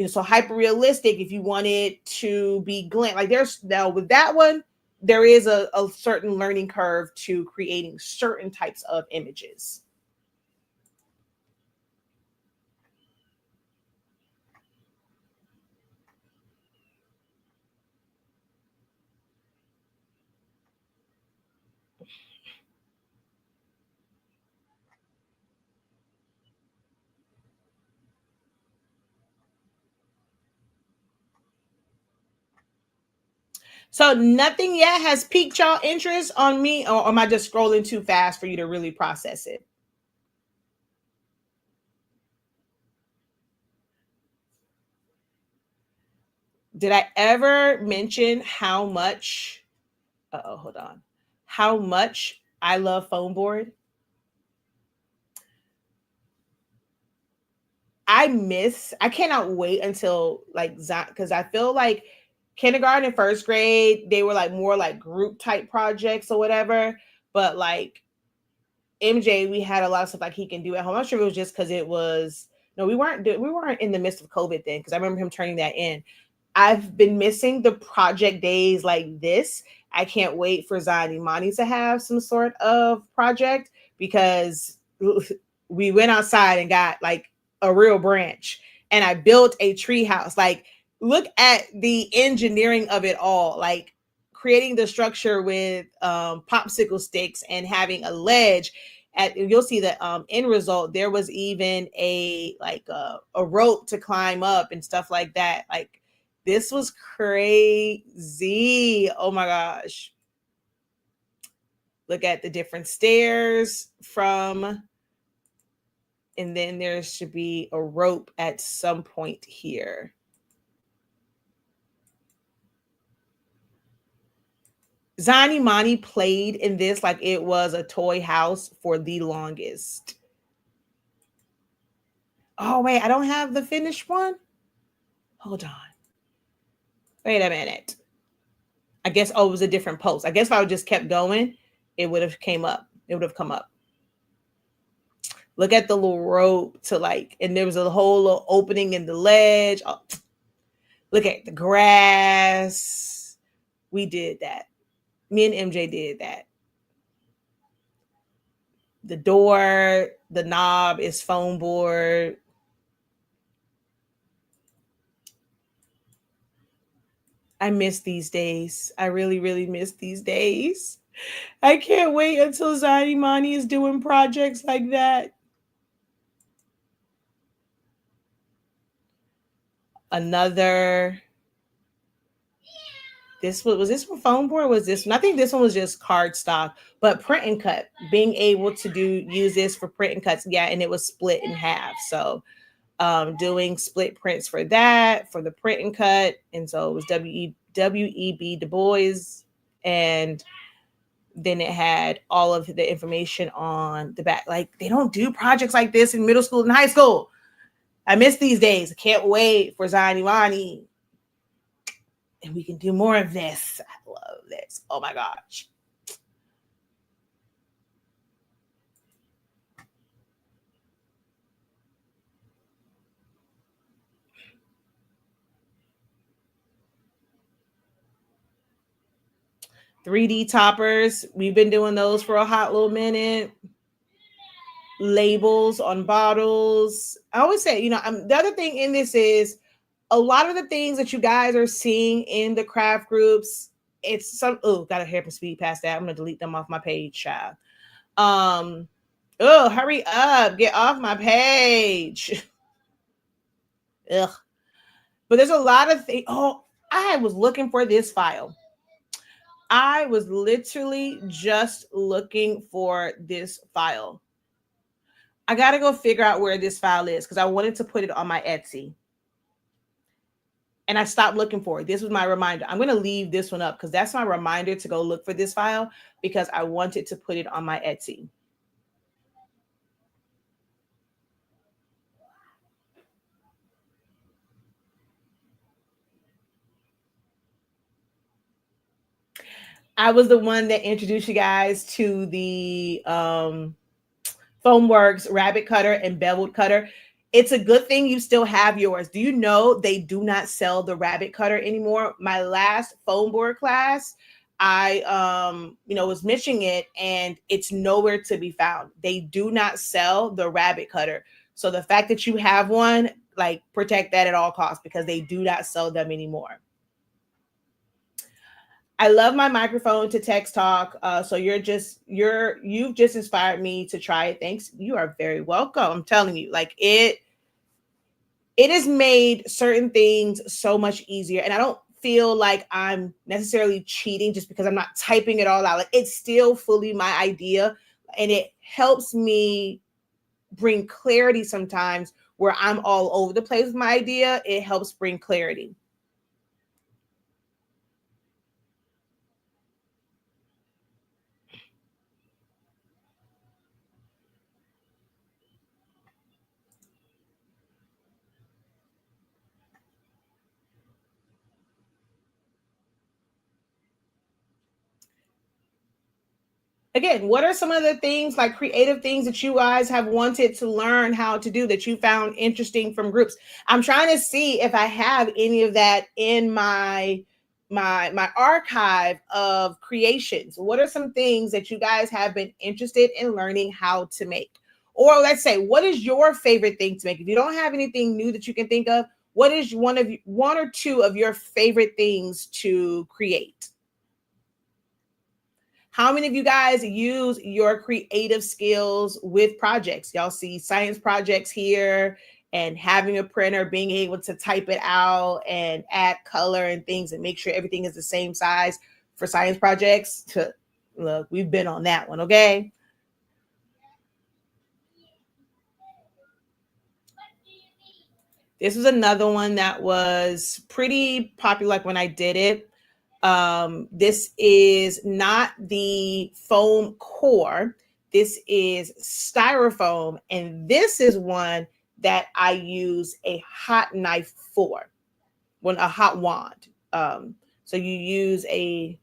so hyper realistic. If you want it to be glint, like there's now with that one, there is a certain learning curve to creating certain types of images. So nothing yet has piqued y'all interest on me, or am I just scrolling too fast for you to really process it? Did I ever mention how much? Hold on. How much I love foam board? I cannot wait until like because I feel like kindergarten and first grade, they were like more like group type projects or whatever. But like MJ, we had a lot of stuff like he can do at home. I'm not sure if it was just because it was no, we weren't in the midst of COVID then because I remember him turning that in. I've been missing the project days like this. I can't wait for Zion Imani to have some sort of project because we went outside and got like a real branch and I built a tree house. Like, look at the engineering of it all. Like, creating the structure with popsicle sticks and having a ledge. You'll see the end result. There was even a rope to climb up and stuff like that. Like, this was crazy. Oh my gosh. Look at the different stairs from, and then there should be a rope at some point here. Zion Imani played in this like it was a toy house for the longest. Oh, wait, I don't have the finished one. Hold on. Wait a minute. I guess, oh, it was a different post. I guess if I would just kept going, it would have came up. It would have come up. Look at the little rope to like, and there was a whole little opening in the ledge. Oh, look at the grass. We did that. Me and MJ did that. The door, the knob is foam board. I miss these days. I really, really miss these days. I can't wait until Zion Imani is doing projects like that. Another. Was this one foam board? Was this one? I think this one was just cardstock, but print and cut. Being able to use this for print and cuts, yeah, and it was split in half. So doing split prints for that, for the print and cut. And so it was W.E.B. Du Bois. And then it had all of the information on the back. Like, they don't do projects like this in middle school and high school. I miss these days. I can't wait for Zion Imani. And we can do more of this. I love this. Oh my gosh. $3D toppers. We've been doing those for a hot little minute. Labels on bottles. I always say, the other thing in this is a lot of the things that you guys are seeing in the craft groups. It's some, gotta hurry up and speed past that. I'm gonna delete them off my page, child. Hurry up, get off my page. Ugh. But there's a lot of things. Oh, I was looking for this file. I was literally just looking for this file. I got to go figure out where this file is because I wanted to put it on my Etsy. And I stopped looking for it. This was my reminder. I'm going to leave this one up because that's my reminder to go look for this file because I wanted to put it on my Etsy. I was the one that introduced you guys to the Foamworks rabbit cutter and beveled cutter. It's a good thing you still have yours. Do you know they do not sell the rabbit cutter anymore? My last foam board class, I was mentioning it and it's nowhere to be found. They do not sell the rabbit cutter. So the fact that you have one, like, protect that at all costs because they do not sell them anymore. I love my microphone to text talk. So you've just inspired me to try it. Thanks. You are very welcome. I'm telling you, like, it has made certain things so much easier. And I don't feel like I'm necessarily cheating just because I'm not typing it all out. Like, it's still fully my idea, and it helps me bring clarity sometimes where I'm all over the place with my idea. It helps bring clarity. Again, what are some of the things, like creative things, that you guys have wanted to learn how to do that you found interesting from groups? I'm trying to see if I have any of that in my archive of creations. What are some things that you guys have been interested in learning how to make? Or let's say, what is your favorite thing to make? If you don't have anything new that you can think of, what is one or two of your favorite things to create? How many of you guys use your creative skills with projects? Y'all see science projects here, and having a printer, being able to type it out and add color and things and make sure everything is the same size for science projects. Look, we've been on that one, okay? This was another one that was pretty popular, like when I did it. This is not the foam core. This is styrofoam. And this is one that I use a hot knife for, when a hot wand. So you use a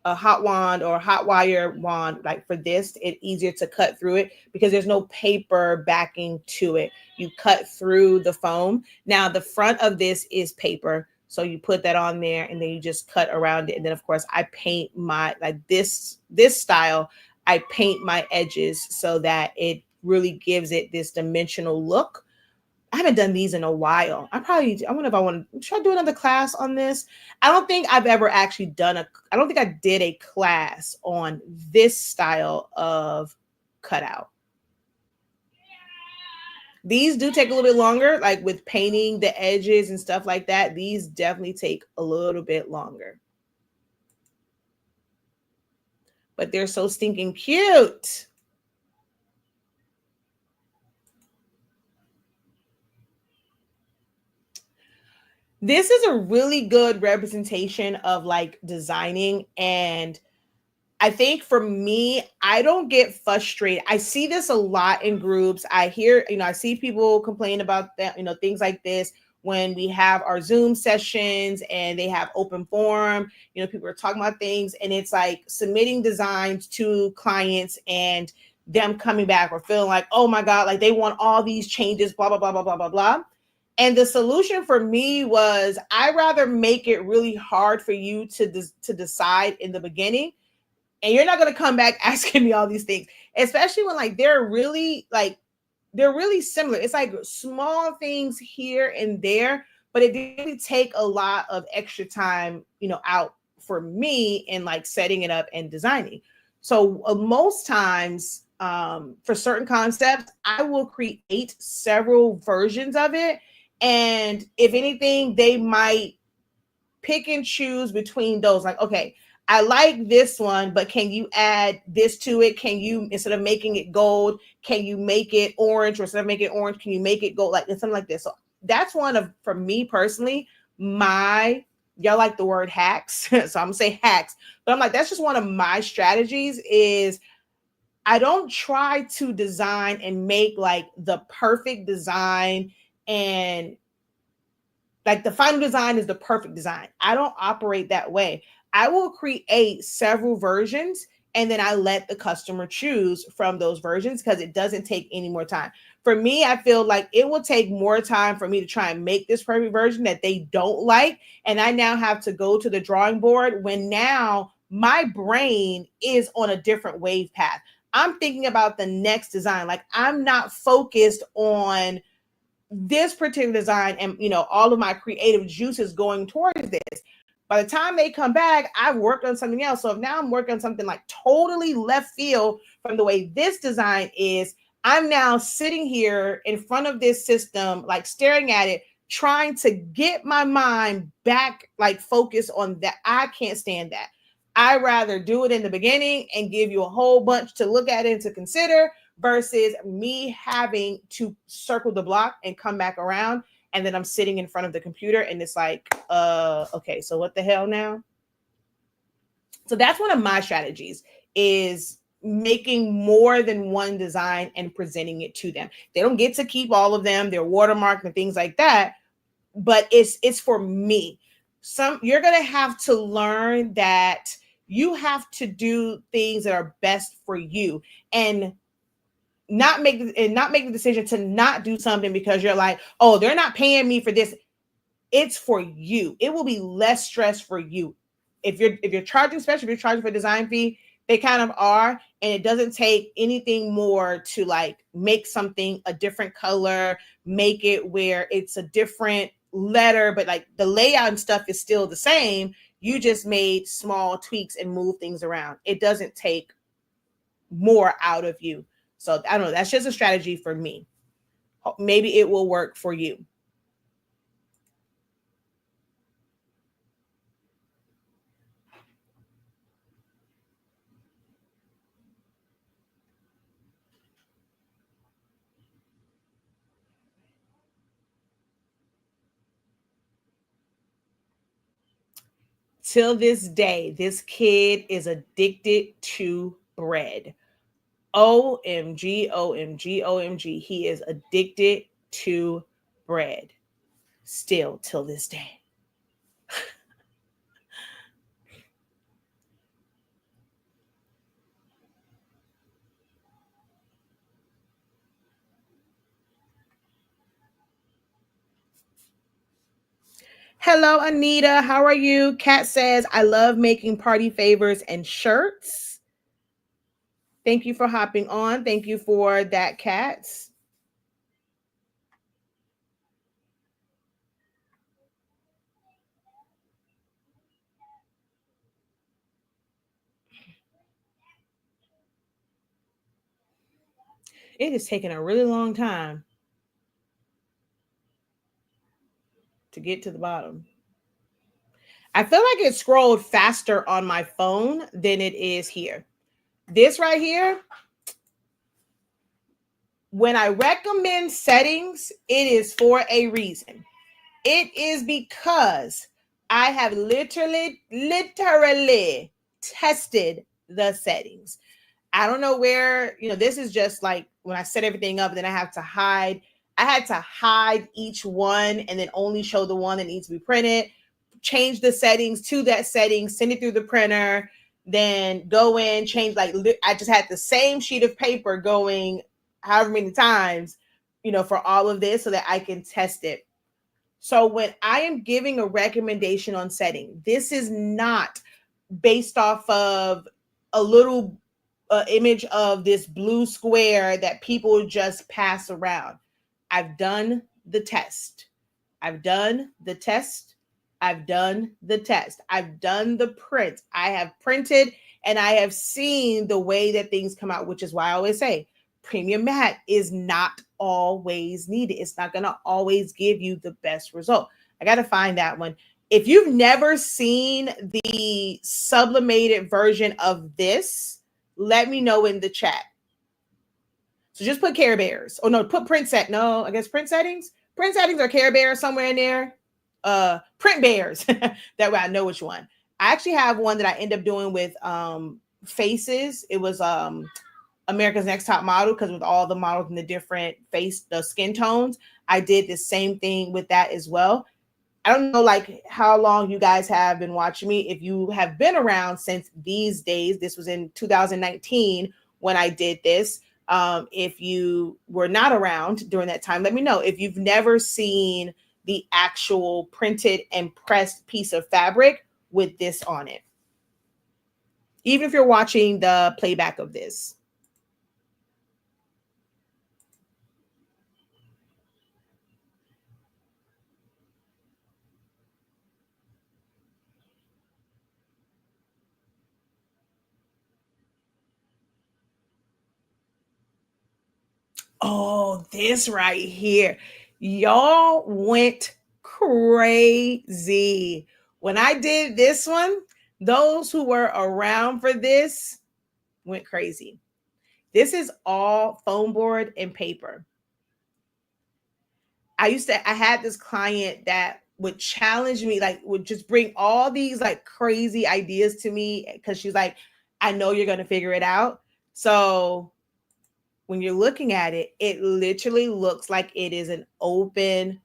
hot wand or a hot wire wand. Like for this, it's easier to cut through it because there's no paper backing to it. You cut through the foam. Now the front of this is paper, so you put that on there and then you just cut around it. And then of course I paint my, like this style, I paint my edges so that it really gives it this dimensional look. I haven't done these in a while. I wonder if I want to, should I do another class on this? I don't think I've ever actually I don't think I did a class on this style of cutout. These do take a little bit longer, like with painting the edges and stuff like that. These definitely take a little bit longer. But they're so stinking cute. This is a really good representation of like designing. And I think for me, I don't get frustrated. I see this a lot in groups. I hear, I see people complain about that, things like this when we have our Zoom sessions and they have open forum, people are talking about things, and it's like submitting designs to clients and them coming back or feeling like, oh my God, like they want all these changes, blah, blah, blah, blah, blah, blah, blah. And the solution for me was, I rather make it really hard for you to decide in the beginning. And you're not going to come back asking me all these things, especially when like they're really similar. It's like small things here and there, but it didn't take a lot of extra time, out for me in like setting it up and designing. So most times, for certain concepts, I will create several versions of it. And if anything, they might pick and choose between those. Like, okay, I like this one, but can you add this to it? Can you, instead of making it gold, can you make it orange? Or instead of making it orange, can you make it gold? Like something like this. So that's one of, for me personally, y'all like the word hacks. So I'm gonna say hacks, but I'm like, that's just one of my strategies. Is I don't try to design and make like the perfect design, and like the final design is the perfect design. I don't operate that way. I will create several versions and then I let the customer choose from those versions because it doesn't take any more time. For me, I feel like it will take more time for me to try and make this perfect version that they don't like. And I now have to go to the drawing board when now my brain is on a different wave path. I'm thinking about the next design. Like I'm not focused on this particular design and all of my creative juices going towards this. By the time they come back, I've worked on something else. So if now I'm working on something like totally left field from the way this design is, I'm now sitting here in front of this system, like staring at it, trying to get my mind back, like focus on that. I can't stand that. I rather do it in the beginning and give you a whole bunch to look at and to consider versus me having to circle the block and come back around. And then I'm sitting in front of the computer and it's like, okay, so what the hell now? So that's one of my strategies is making more than one design and presenting it to them. They don't get to keep all of them, they're watermarked and things like that, but it's for me. You're going to have to learn that you have to do things that are best for you and not make the decision to not do something because you're like, oh, they're not paying me for this. It's for you. It will be less stress for you. If you're charging, especially if you're charging for design fee, they kind of are, and it doesn't take anything more to like make something a different color, make it where it's a different letter, but like the layout and stuff is still the same. You just made small tweaks and move things around. It doesn't take more out of you. So I don't know. That's just a strategy for me. Maybe it will work for you. Till this day, this kid is addicted to bread. OMG, OMG, OMG. He is addicted to bread still till this day. Hello, Anita. How are you? Kat says, I love making party favors and shirts. Thank you for hopping on. Thank you for that, Kat. It is taking a really long time to get to the bottom. I feel like it scrolled faster on my phone than it is here. This right here, when I recommend settings, it is for a reason. It is because I have literally tested the settings. I don't know where, this is just like when I set everything up, then I have to hide. I had to hide each one and then only show the one that needs to be printed, change the settings to that setting, send it through the printer, then go in, change. Like I just had the same sheet of paper going however many times, for all of this so that I can test it. So when I am giving a recommendation on setting, this is not based off of a little image of this blue square that people just pass around. I've done the test. I've done the test. I've done the test. I've done the print. I have printed and I have seen the way that things come out, which is why I always say premium matte is not always needed. It's not going to always give you the best result. I got to find that one. If you've never seen the sublimated version of this, let me know in the chat. So just put Care Bears. Oh no, put print set. No, I guess print settings. Print settings or Care Bears somewhere in there. Print Bears. That way I know which one. I actually have one that I end up doing with faces. It was America's Next Top Model, because with all the models and the different the skin tones, I did the same thing with that as well. I don't know like how long you guys have been watching me. If you have been around since these days, this was in 2019 when I did this. If you were not around during that time, let me know. If you've never seen the actual printed and pressed piece of fabric with this on it, even if you're watching the playback of this. Oh, this right here. Y'all went crazy. When I did this one, those who were around for this went crazy. This is all foam board and paper. I had this client that would challenge me, like would just bring all these like crazy ideas to me because she's like, I know you're going to figure it out. So when you're looking at it, it literally looks like it is an open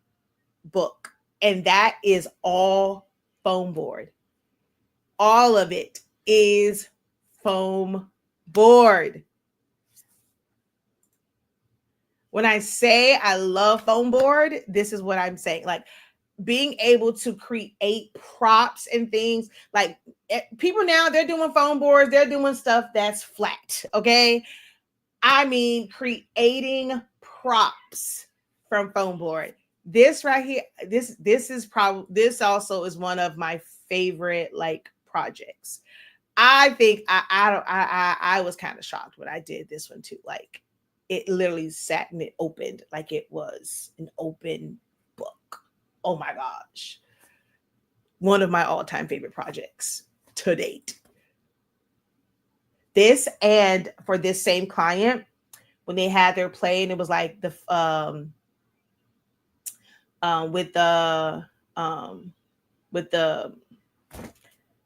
book. And that is all foam board. All of it is foam board. When I say I love foam board, this is what I'm saying. Like being able to create props and things, like people now, they're doing foam boards, they're doing stuff that's flat. Okay. I mean, creating props from foam board. This right here, this also is one of my favorite like projects. I think I was kind of shocked when I did this one too. Like it literally sat and it opened like it was an open book. Oh my gosh. One of my all-time favorite projects to date. This, and for this same client, when they had their play and it was like the with the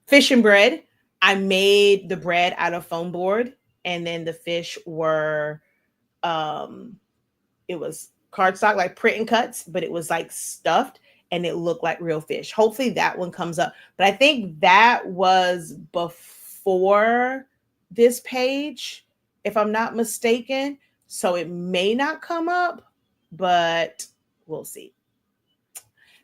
fish and bread, I made the bread out of foam board, and then the fish were it was cardstock, like print and cuts, but it was like stuffed and it looked like real fish. Hopefully that one comes up. But I think that was before this page, if I'm not mistaken. So it may not come up, but we'll see.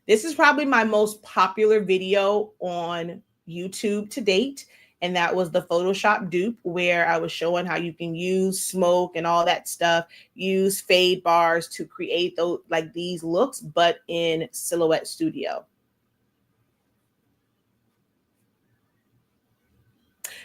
This is probably my most popular video on YouTube to date. And that was the Photoshop dupe, where I was showing how you can use smoke and all that stuff, use fade bars to create those like these looks, but in Silhouette Studio.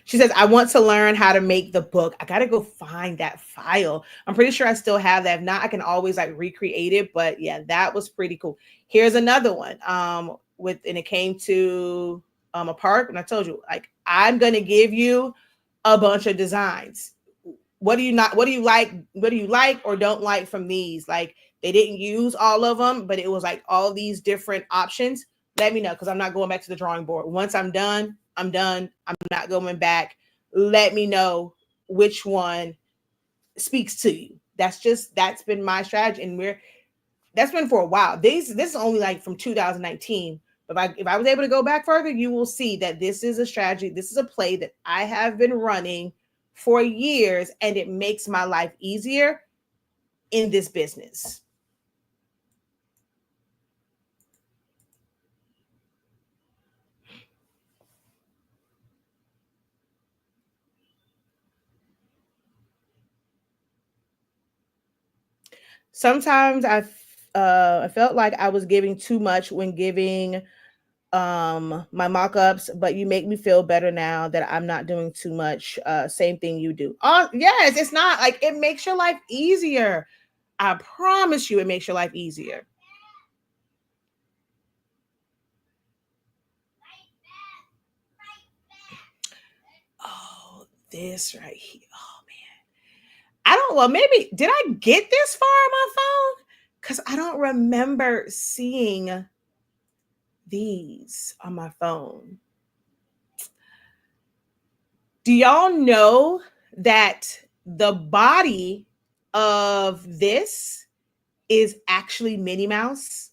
She says, I want to learn how to make the book. I got to go find that file. I'm pretty sure I still have that. If not, I can always like recreate it. But yeah, that was pretty cool. Here's another one. And it came to a park, and I told you, like, I'm gonna give you a bunch of designs. What do you like or don't like from these? Like, they didn't use all of them, but it was like all these different options. Let me know, because I'm not going back to the drawing board. Once I'm done, I'm done. I'm not going back. Let me know which one speaks to you. That's been my strategy, and that's been for a while. This is only like from 2019. But if I was able to go back further, you will see that this is a strategy. This is a play that I have been running for years, and it makes my life easier in this business. Sometimes I felt like I was giving too much when giving my mock-ups, but you make me feel better now that I'm not doing too much. Same thing you do. Oh yes, it's not like, it makes your life easier. I promise you, it makes your life easier. Oh, this right here. Oh man. I don't, well, maybe did I get this far on my phone? Because I don't remember seeing these on my phone. Do y'all know that the body of this is actually Minnie Mouse?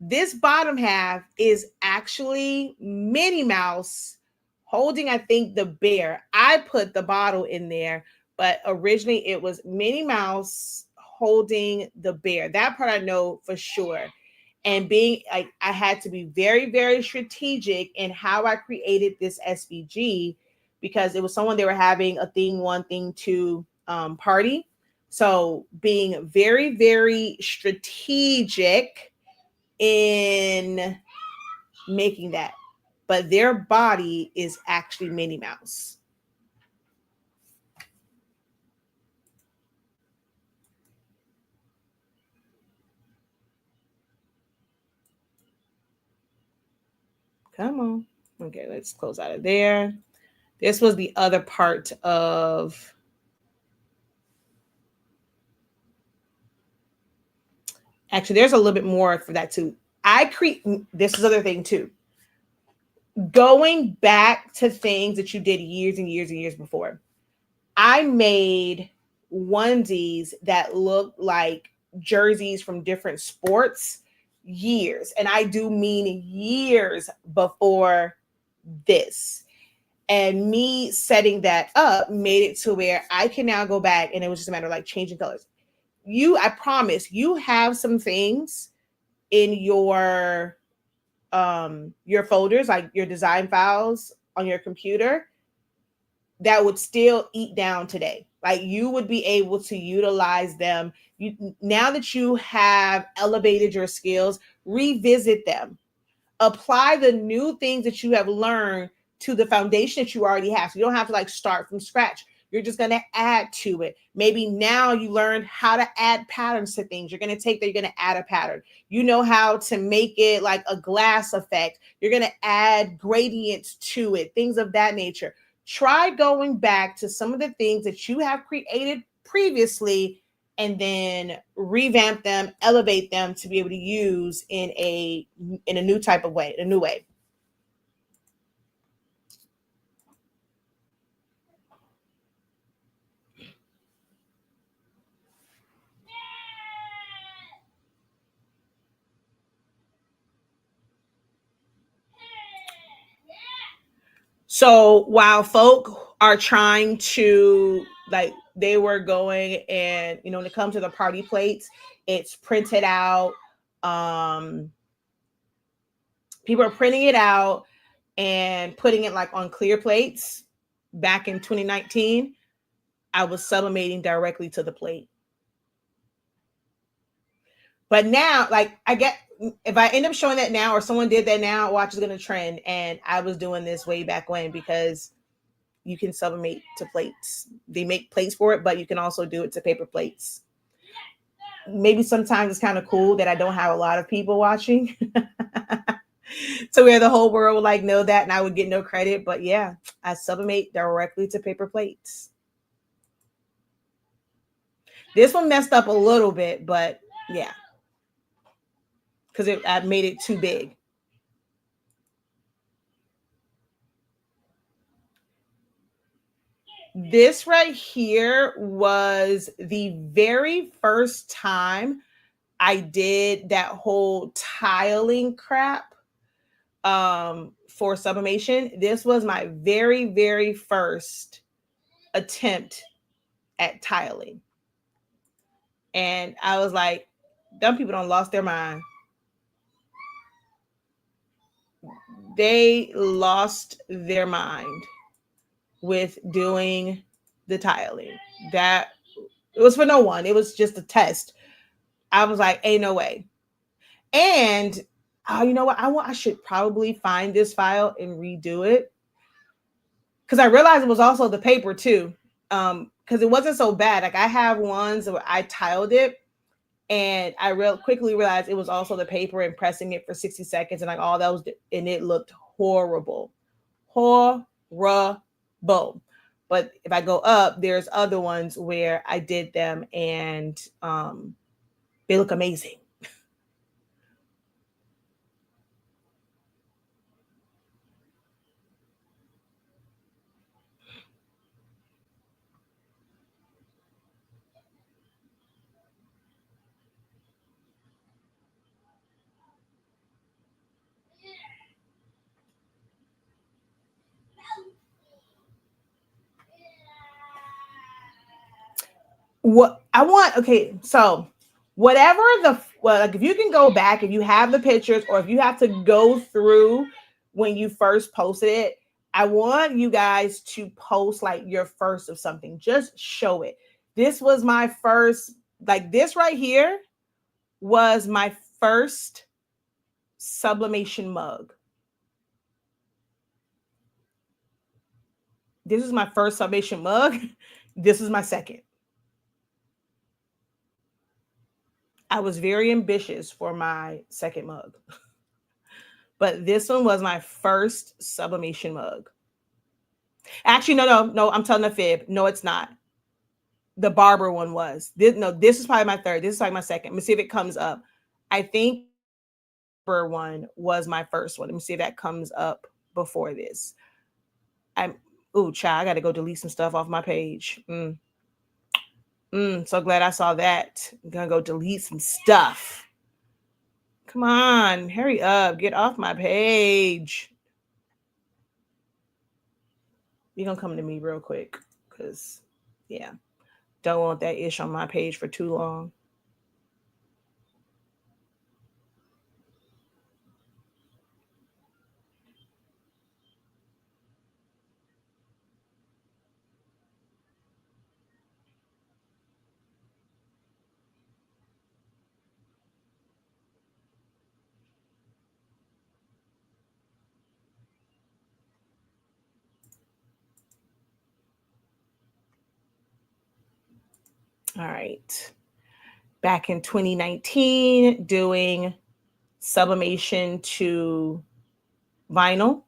This bottom half is actually Minnie Mouse holding, I think, the bear. I put the bottle in there, but originally it was Minnie Mouse holding the bear. That part I know for sure. And being like, I had to be very, very strategic in how I created this SVG, because it was someone, they were having a thing one, thing two party. So being very, very strategic in making that, but their body is actually Minnie Mouse. Come on. Okay, let's close out of there. This was the other part of. Actually, there's a little bit more for that too. I create. This is other thing too. Going back to things that you did years and years and years before. I made onesies that looked like jerseys from different sports years. And I do mean years before this. And me setting that up made it to where I can now go back and it was just a matter of like changing colors. I promise you have some things in your folders, like your design files on your computer that would still eat down today. Like you would be able to utilize them. Now that you have elevated your skills, revisit them. Apply the new things that you have learned to the foundation that you already have. So you don't have to like start from scratch. You're just going to add to it. Maybe now you learned how to add patterns to things. You're going to take that, you're going to add a pattern. You know how to make it like a glass effect. You're going to add gradients to it, things of that nature. Try going back to some of the things that you have created previously and then revamp them, elevate them to be able to use in a new type of way, a new way. So while folk are trying to like they were going and when it comes to the party plates, it's printed out. Um People are printing it out and putting it like on clear plates. Back in 2019, I was sublimating directly to the plate. But now, like I get if I end up showing that now or someone did that now, watch is gonna trend. And I was doing this way back when because you can sublimate to plates. They make plates for it, but you can also do it to paper plates. Maybe sometimes it's kind of cool that I don't have a lot of people watching. To where the whole world would like know that and I would get no credit. But yeah, I sublimate directly to paper plates. This one messed up a little bit, but yeah. Because I made it too big. This right here was the very first time I did that whole tiling crap for sublimation. This was my very, very first attempt at tiling. And I was like, dumb people don't lost their mind. They lost their mind with doing the tiling. That it was for no one. It was just a test. I was like, ain't no way. And you know what? I should probably find this file and redo it because I realized it was also the paper too. Because it wasn't so bad. Like I have ones where I tiled it, and I quickly realized it was also the paper and pressing it for 60 seconds, and like all that was, and it looked horrible, horrible. But if I go up, there's other ones where I did them, and they look amazing. What I want, okay, so whatever like if you can go back, if you have the pictures, or if you have to go through when you first posted it, I want you guys to post like your first of something. Just show it. This was my first, like this right here was my first sublimation mug. This is my first sublimation mug. This is my second. I was very ambitious for my second mug. But this one was my first sublimation mug. Actually, no, I'm telling a fib. No, it's not. The Barber one was. This is probably my third. This is like my second. Let me see if it comes up. I think Barber one was my first one. Let me see if that comes up before this. Child, I got to go delete some stuff off my page. So glad I saw that. I'm gonna go delete some stuff. Come on, hurry up, get off my page. You're gonna come to me real quick, because yeah, don't want that ish on my page for too long. All right. Back in 2019, doing sublimation to vinyl.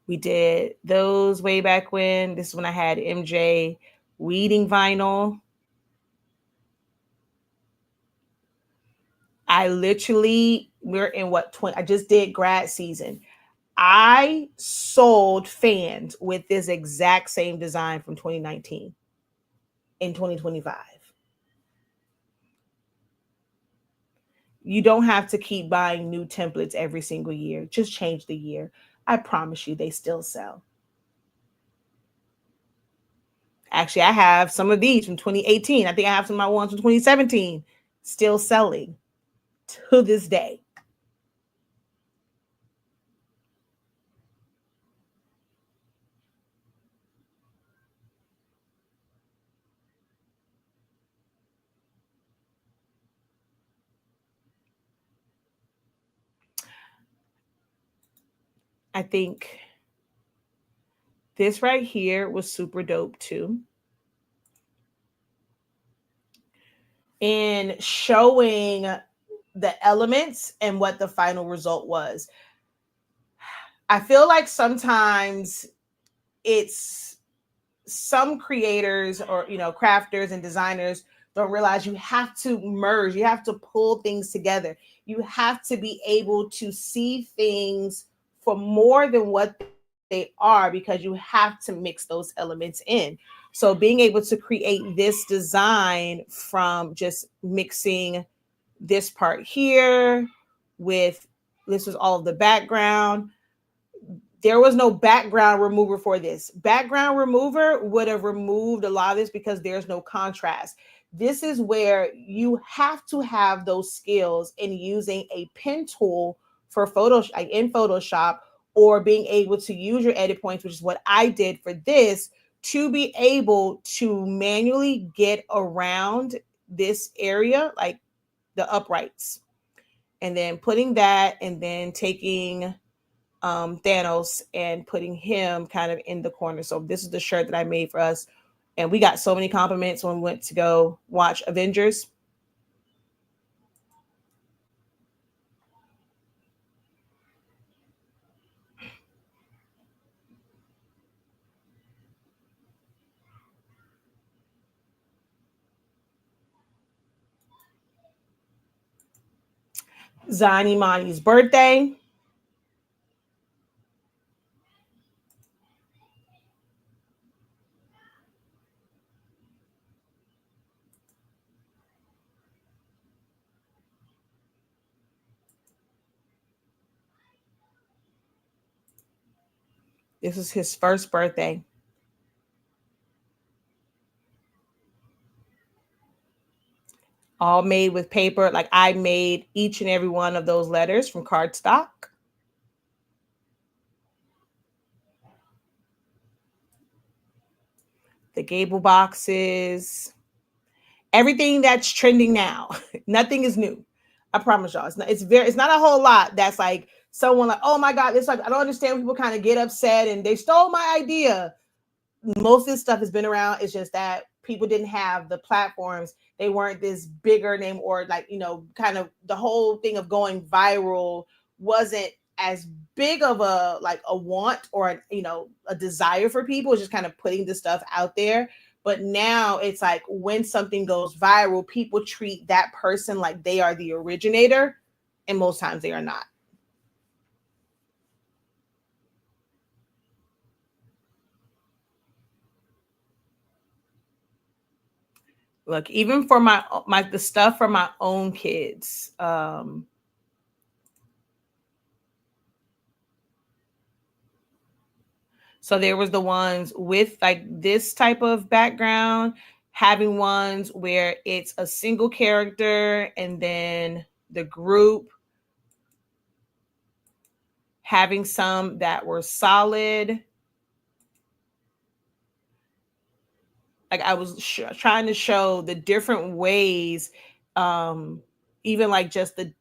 We did those way back when. This is when I had MJ weeding vinyl. We're in what, 20, I just did grad season. I sold fans with this exact same design from 2019 in 2025. You don't have to keep buying new templates every single year. Just change the year. I promise you, they still sell. Actually, I have some of these from 2018. I think I have some of my ones from 2017 still selling to this day. I think this right here was super dope too. In showing the elements and what the final result was. I feel like sometimes it's some creators or crafters and designers don't realize you have to merge, you have to pull things together. You have to be able to see things for more than what they are, because you have to mix those elements in. So being able to create this design from just mixing this part here with, this was all of the background. There was no background remover for this. Background remover would have removed a lot of this because there's no contrast. This is where you have to have those skills in using a pen tool for Photoshop, like in Photoshop, or being able to use your edit points, which is what I did for this, to be able to manually get around this area, like the uprights, and then putting that, and then taking Thanos and putting him kind of in the corner. So this is the shirt that I made for us, and we got so many compliments when we went to go watch Avengers. Zion Imani's birthday. This is his first birthday. All made with paper. Like, I made each and every one of those letters from cardstock. The gable boxes, everything that's trending now. Nothing is new. I promise y'all. It's not a whole lot that's like someone like, oh my God, it's like, I don't understand. People kind of get upset and they stole my idea. Most of this stuff has been around. It's just that people didn't have the platforms. They weren't this bigger name, or like, kind of the whole thing of going viral wasn't as big of a like a want or a desire for people. It's just kind of putting the stuff out there. But now it's like when something goes viral, people treat that person like they are the originator, and most times they are not. Look, even for the stuff for my own kids, so there was the ones with like this type of background, having ones where it's a single character and then the group, having some that were solid. Like I was trying to show the different ways, even like just the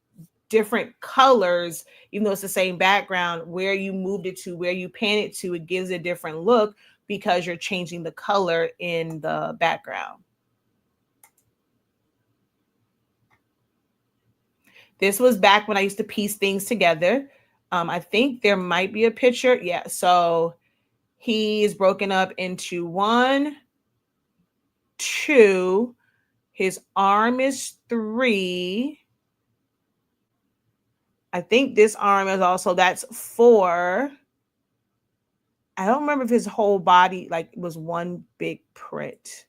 different colors, even though it's the same background, where you moved it to, where you pan it to, it gives a different look because you're changing the color in the background. This was back when I used to piece things together. I think there might be a picture. Yeah. So he is broken up into 1, 2. His arm is 3. I think this arm is also, that's 4. I don't remember if his whole body like was one big print.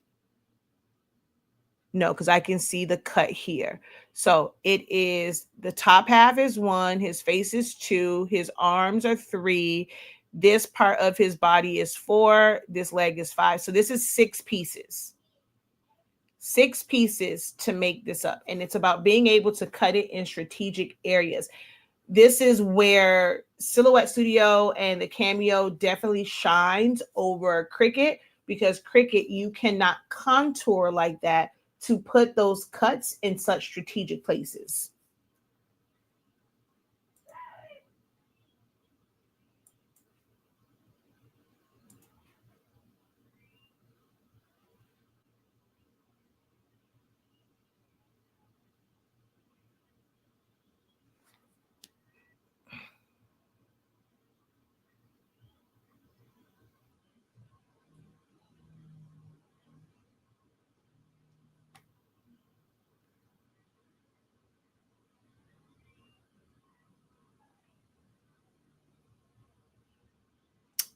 No, because I can see the cut here. So it is, the top half is 1, his face is 2, his arms are 3, this part of his body is 4, this leg is 5. So this is 6 pieces. 6 pieces to make this up. And it's about being able to cut it in strategic areas. This is where Silhouette Studio and the Cameo definitely shines over Cricut, because Cricut, you cannot contour like that to put those cuts in such strategic places.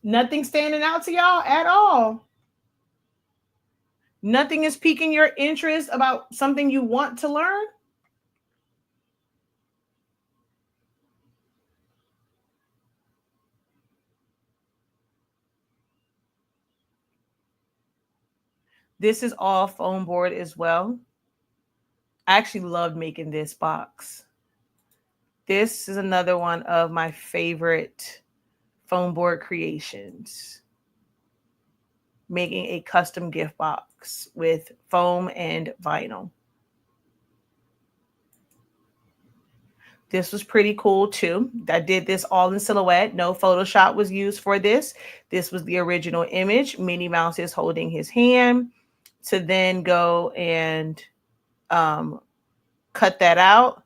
Nothing standing out to y'all at all. Nothing is piquing your interest about something you want to learn. This is all foam board as well. I actually loved making this box. This is another one of my favorite foam board creations. Making a custom gift box with foam and vinyl. This was pretty cool too. I did this all in Silhouette. No Photoshop was used for this. This was the original image. Minnie Mouse is holding his hand to then go and cut that out.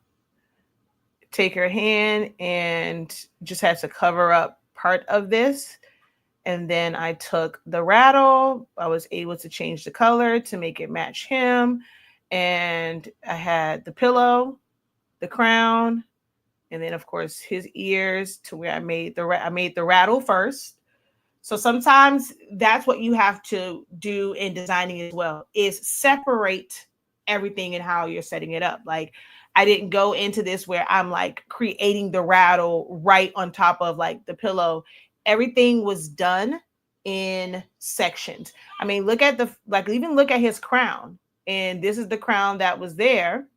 Take her hand and just has to cover up part of this. And then I took the rattle. I was able to change the color to make it match him. And I had the pillow, the crown, and then of course his ears, to where I made the rattle first. So sometimes that's what you have to do in designing as well, is separate everything and how you're setting it up. Like I didn't go into this where I'm like creating the rattle right on top of like the pillow. Everything was done in sections. I mean, look at even look at his crown. And this is the crown that was there,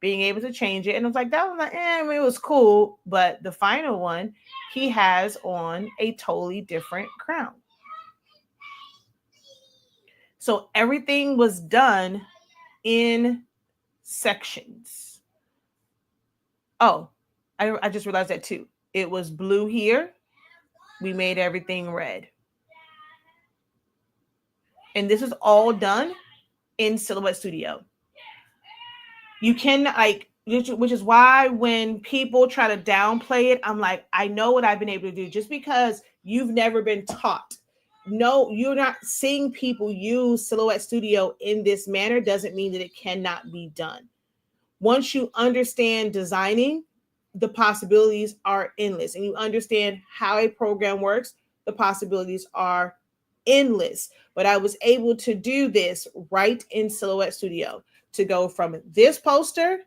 being able to change it. And I was like, that was like, I mean, it was cool. But the final one, he has on a totally different crown. So everything was done in sections. Oh, I just realized that too. It was blue here. We made everything red. And this is all done in Silhouette Studio. You can, like, which is why when people try to downplay it, I'm like, I know what I've been able to do. Just because you've never been taught, no, you're not seeing people use Silhouette Studio in this manner doesn't mean that it cannot be done. Once you understand designing, the possibilities are endless, and you understand how a program works, the possibilities are endless. But I was able to do this right in Silhouette Studio, to go from this poster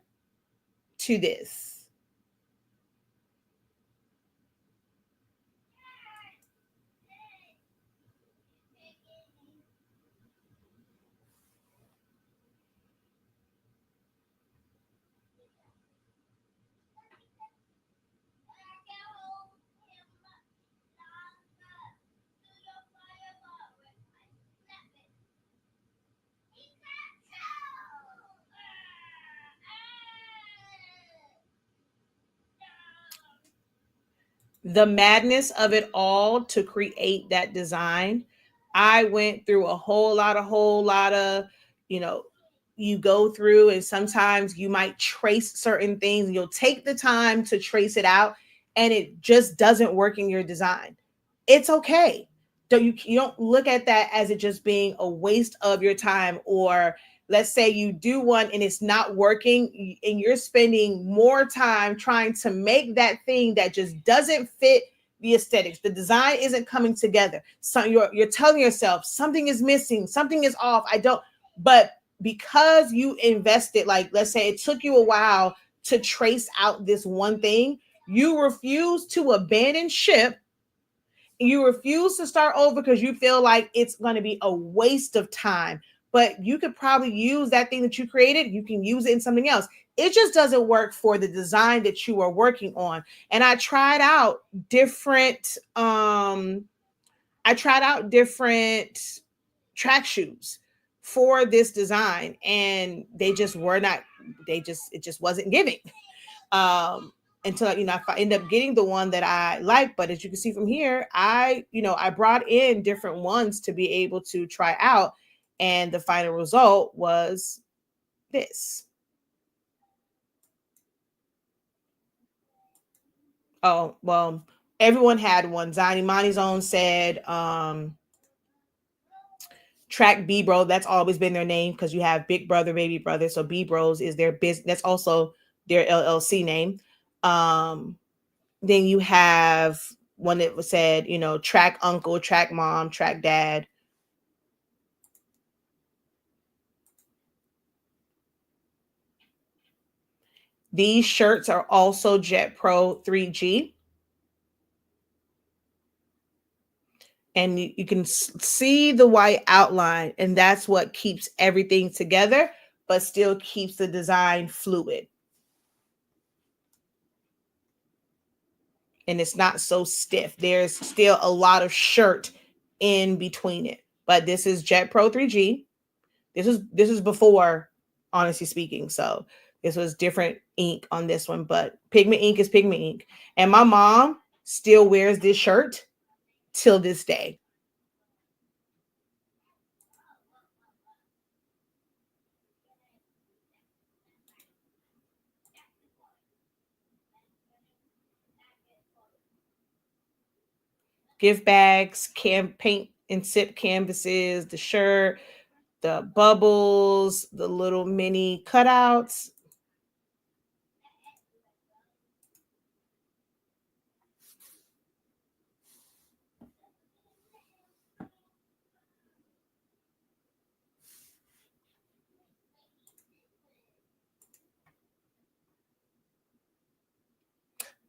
to this. The madness of it all to create that design, I went through a whole lot of, you know, you go through, and sometimes you might trace certain things, and you'll take the time to trace it out, and it just doesn't work in your design. It's okay. You don't look at that as it just being a waste of your time, or let's say you do one and it's not working, and you're spending more time trying to make that thing that just doesn't fit the aesthetics. The design isn't coming together. So you're telling yourself something is missing, something is off. I don't, but because you invested, like let's say it took you a while to trace out this one thing, you refuse to abandon ship. You refuse to start over because you feel like it's going to be a waste of time. But you could probably use that thing that you created, you can use it in something else. It just doesn't work for the design that you are working on. And I tried out different track shoes for this design, and they just were not, it just wasn't giving. um until I end up getting the one that I like. But as you can see from here, I brought in different ones to be able to try out, and the final result was this. Oh well, everyone had one. Zani Mani's own said Track B Bro. That's always been their name because you have Big Brother, Baby Brother. So B Bros is their business. That's also their LLC name. Then you have one that was said, Track Uncle, Track Mom, Track Dad. These shirts are also Jet Pro 3G. And you can see the white outline, and that's what keeps everything together, but still keeps the design fluid. And it's not so stiff. There's still a lot of shirt in between it. But this is Jet Pro 3G. This is before, honestly speaking. So this was different ink on this one, but pigment ink is pigment ink. And my mom still wears this shirt till this day. Gift bags, paint and sip canvases, the shirt, the bubbles, the little mini cutouts.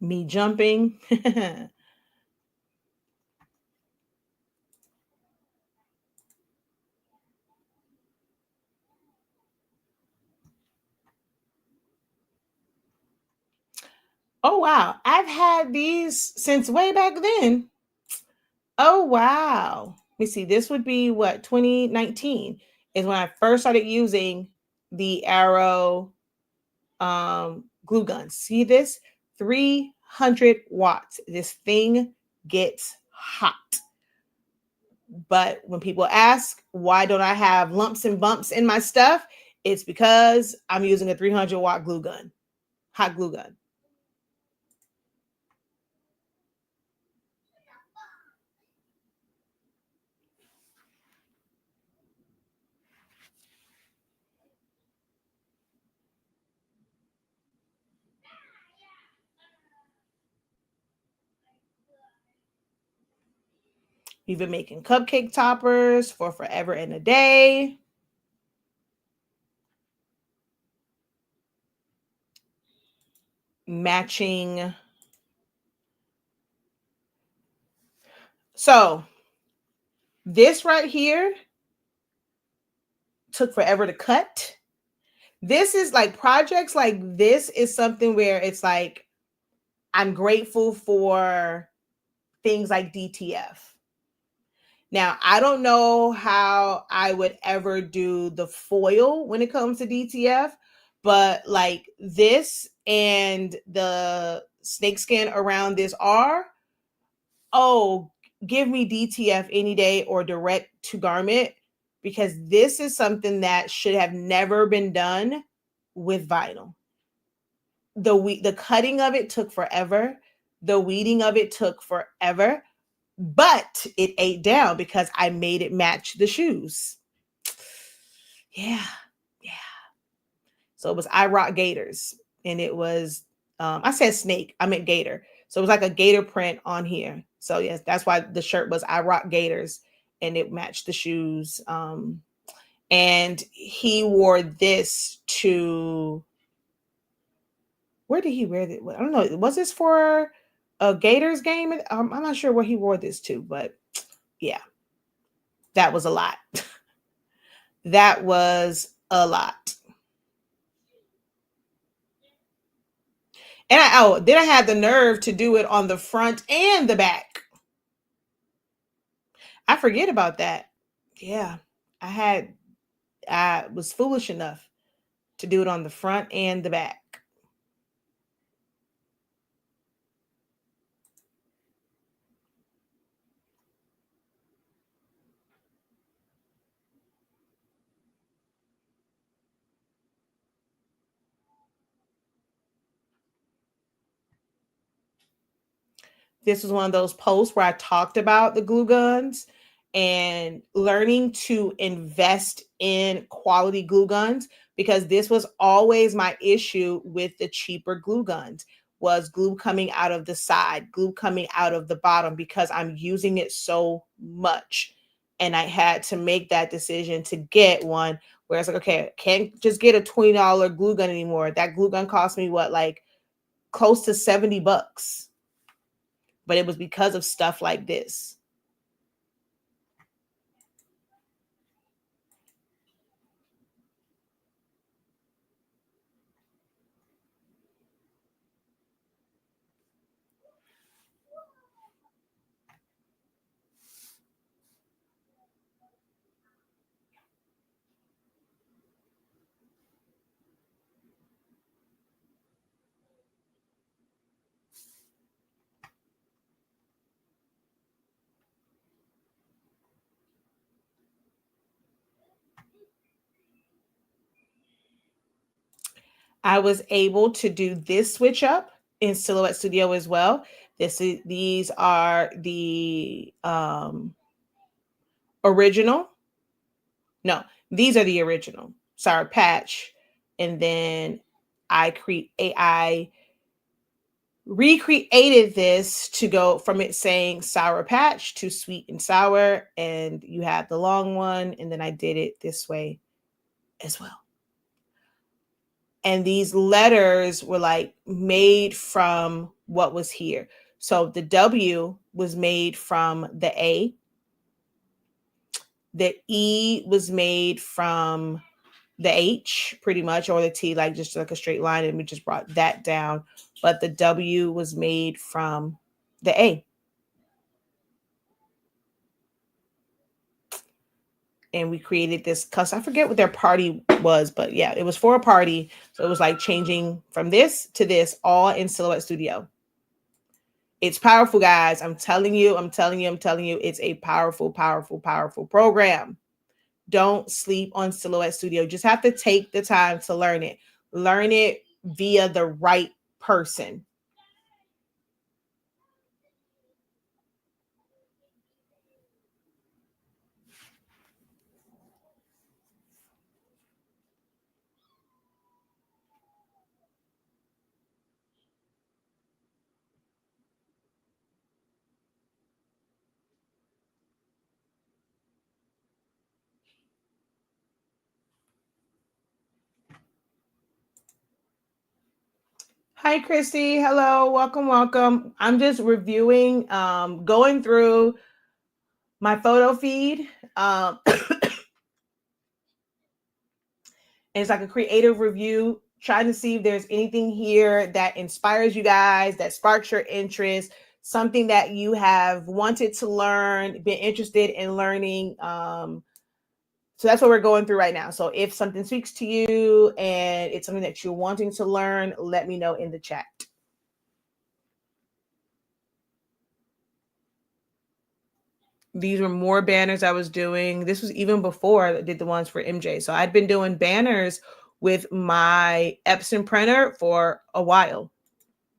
Me jumping. Oh wow, I've had these since way back then. Oh wow. Let me see. This would be what, 2019 is when I first started using the Arrow glue gun. See this? 300 watts. This thing gets hot. But when people ask, why don't I have lumps and bumps in my stuff? It's because I'm using a 300-watt glue gun. hot glue gun. We've been making cupcake toppers for forever and a day. Matching. So this right here took forever to cut. This is like projects like this is something where it's like, I'm grateful for things like DTF. Now, I don't know how I would ever do the foil when it comes to DTF, but like this and the snakeskin around this R, oh, give me DTF any day or direct to garment, because this is something that should have never been done with vinyl. The cutting of it took forever. The weeding of it took forever, but it ate down because I made it match the shoes. Yeah. Yeah. So it was I Rock Gators, and it was I said snake, I meant gator. So it was like a gator print on here. So yes, that's why the shirt was I Rock Gators, and it matched the shoes. And he wore this to, where did he wear it? I don't know. Was this for a Gators game? I'm not sure where he wore this to, but yeah, that was a lot. That was a lot. And then I had the nerve to do it on the front and the back. I forget about that. Yeah, I was foolish enough to do it on the front and the back. This was one of those posts where I talked about the glue guns and learning to invest in quality glue guns, because this was always my issue with the cheaper glue guns, was glue coming out of the side, glue coming out of the bottom, because I'm using it so much. And I had to make that decision to get one where it's like, okay, I can't just get a $20 glue gun anymore. That glue gun cost me what, like close to $70, but it was because of stuff like this. I was able to do this switch up in Silhouette Studio as well. These are the original. No, these are the original Sour Patch, and then I recreated this to go from it saying Sour Patch to Sweet and Sour, and you have the long one, and then I did it this way as well. And these letters were like made from what was here. So the W was made from the A. The E was made from the H, pretty much, or the T, like just like a straight line, and we just brought that down. But the W was made from the A. And we created this custom. I forget what their party was, but yeah, it was for a party. So it was like changing from this to this, all in Silhouette Studio. It's powerful, guys. I'm telling you, it's a powerful, powerful, powerful program. Don't sleep on Silhouette Studio. Just have to take the time to learn it. Learn it via the right person. Hi, Christy. Hello. Welcome, welcome. I'm just reviewing, going through my photo feed. It's like a creative review, trying to see if there's anything here that inspires you guys, that sparks your interest, something that you have wanted to learn, been interested in learning. So that's what we're going through right now. So if something speaks to you and it's something that you're wanting to learn, let me know in the chat. These were more banners I was doing. This was even before I did the ones for MJ. So I'd been doing banners with my Epson printer for a while.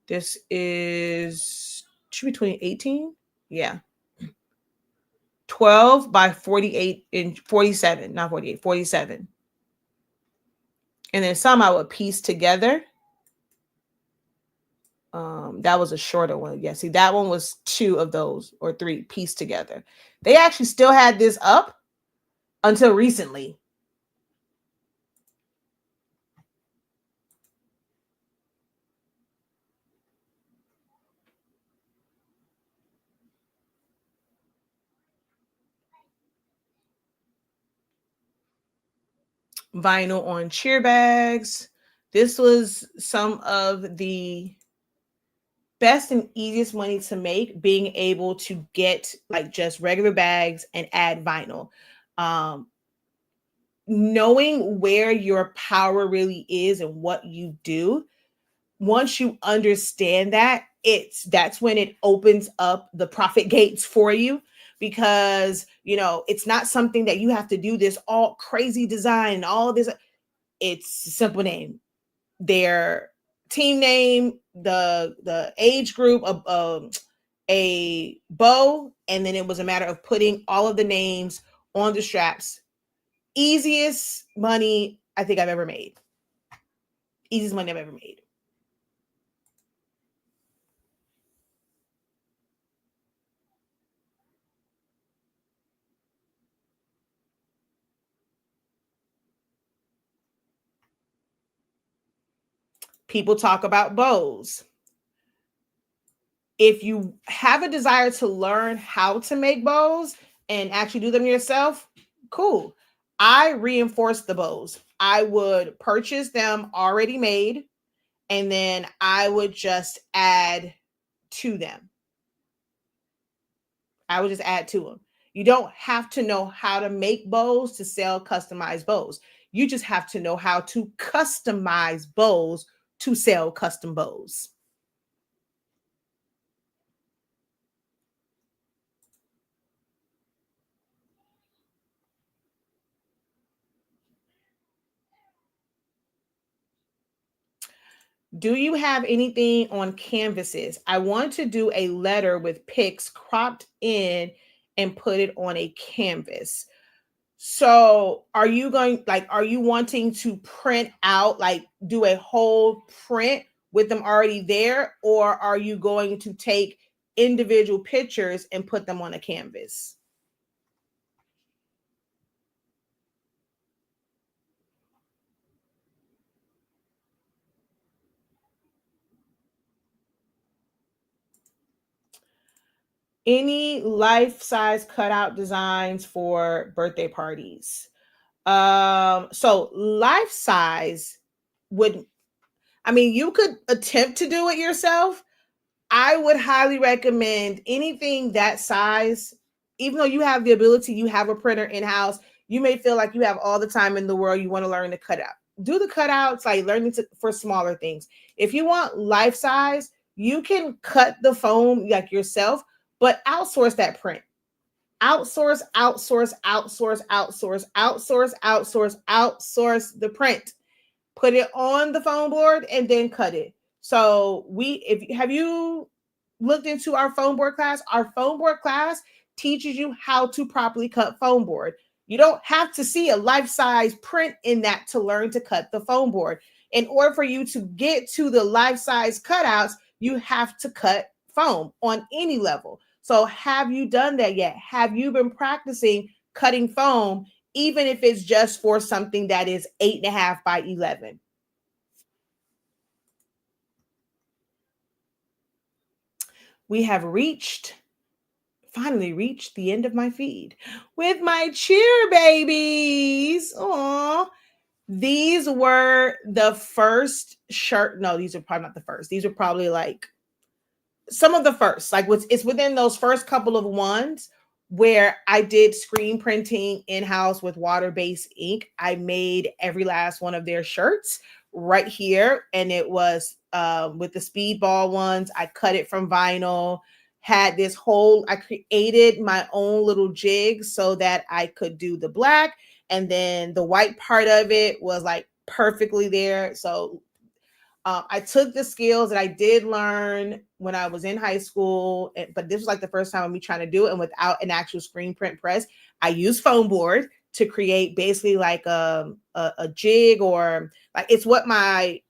This is should be 2018. Yeah. 12 by 48 inch, 47, not 48, 47. And then some I would piece together. That was a shorter one. Yeah, see, that one was 2 of those or 3 pieced together. They actually still had this up until recently. Vinyl on cheer bags. This was some of the best and easiest money to make, being able to get like just regular bags and add vinyl. Knowing where your power really is and what you do, once you understand that, that's when it opens up the profit gates for you, because it's not something that you have to do this all crazy design and all this. It's a simple name, their team name, the age group of a bow, and then it was a matter of putting all of the names on the straps. Easiest money I think I've ever made. Easiest money I've ever made. People talk about bows. If you have a desire to learn how to make bows and actually do them yourself, cool. I reinforce the bows. I would purchase them already made, and then I would just add to them. I would just add to them. You don't have to know how to make bows to sell customized bows. You just have to know how to customize bows to sell custom bows. Do you have anything on canvases? I want to do a letter with pics cropped in and put it on a canvas. So are you wanting to print out, like do a whole print with them already there? Or are you going to take individual pictures and put them on a canvas? Any life-size cutout designs for birthday parties? So life size would, I mean, you could attempt to do it yourself. I would highly recommend anything that size. Even though you have the ability, you have a printer in-house, you may feel like you have all the time in the world, you want to learn to cut out. Do the cutouts, like learning for smaller things. If you want life size, you can cut the foam like yourself, but outsource that print. Outsource, outsource, outsource, outsource, outsource, outsource, outsource the print. put it on the foam board, and then cut it. So have you looked into our foam board class? Our foam board class teaches you how to properly cut foam board. You don't have to see a life-size print in that to learn to cut the foam board. In order for you to get to the life-size cutouts, you have to cut foam on any level. So have you done that yet? Have you been practicing cutting foam, even if it's just for something that is 8.5 by 11? We have finally reached the end of my feed with my cheer babies. Aww. These were the first shirt. No, these are probably not the first. These are probably like some of the first. Like it's within those first couple of ones where I did screen printing in-house with water-based ink. I made every last one of their shirts right here. And it was with the speedball ones. I cut it from vinyl. I created my own little jig so that I could do the black, and then the white part of it was like perfectly there. So I took the skills that I did learn when I was in high school, but this was like the first time of me trying to do it, and without an actual screen print press. I used foam board to create basically like a jig, or like it's what my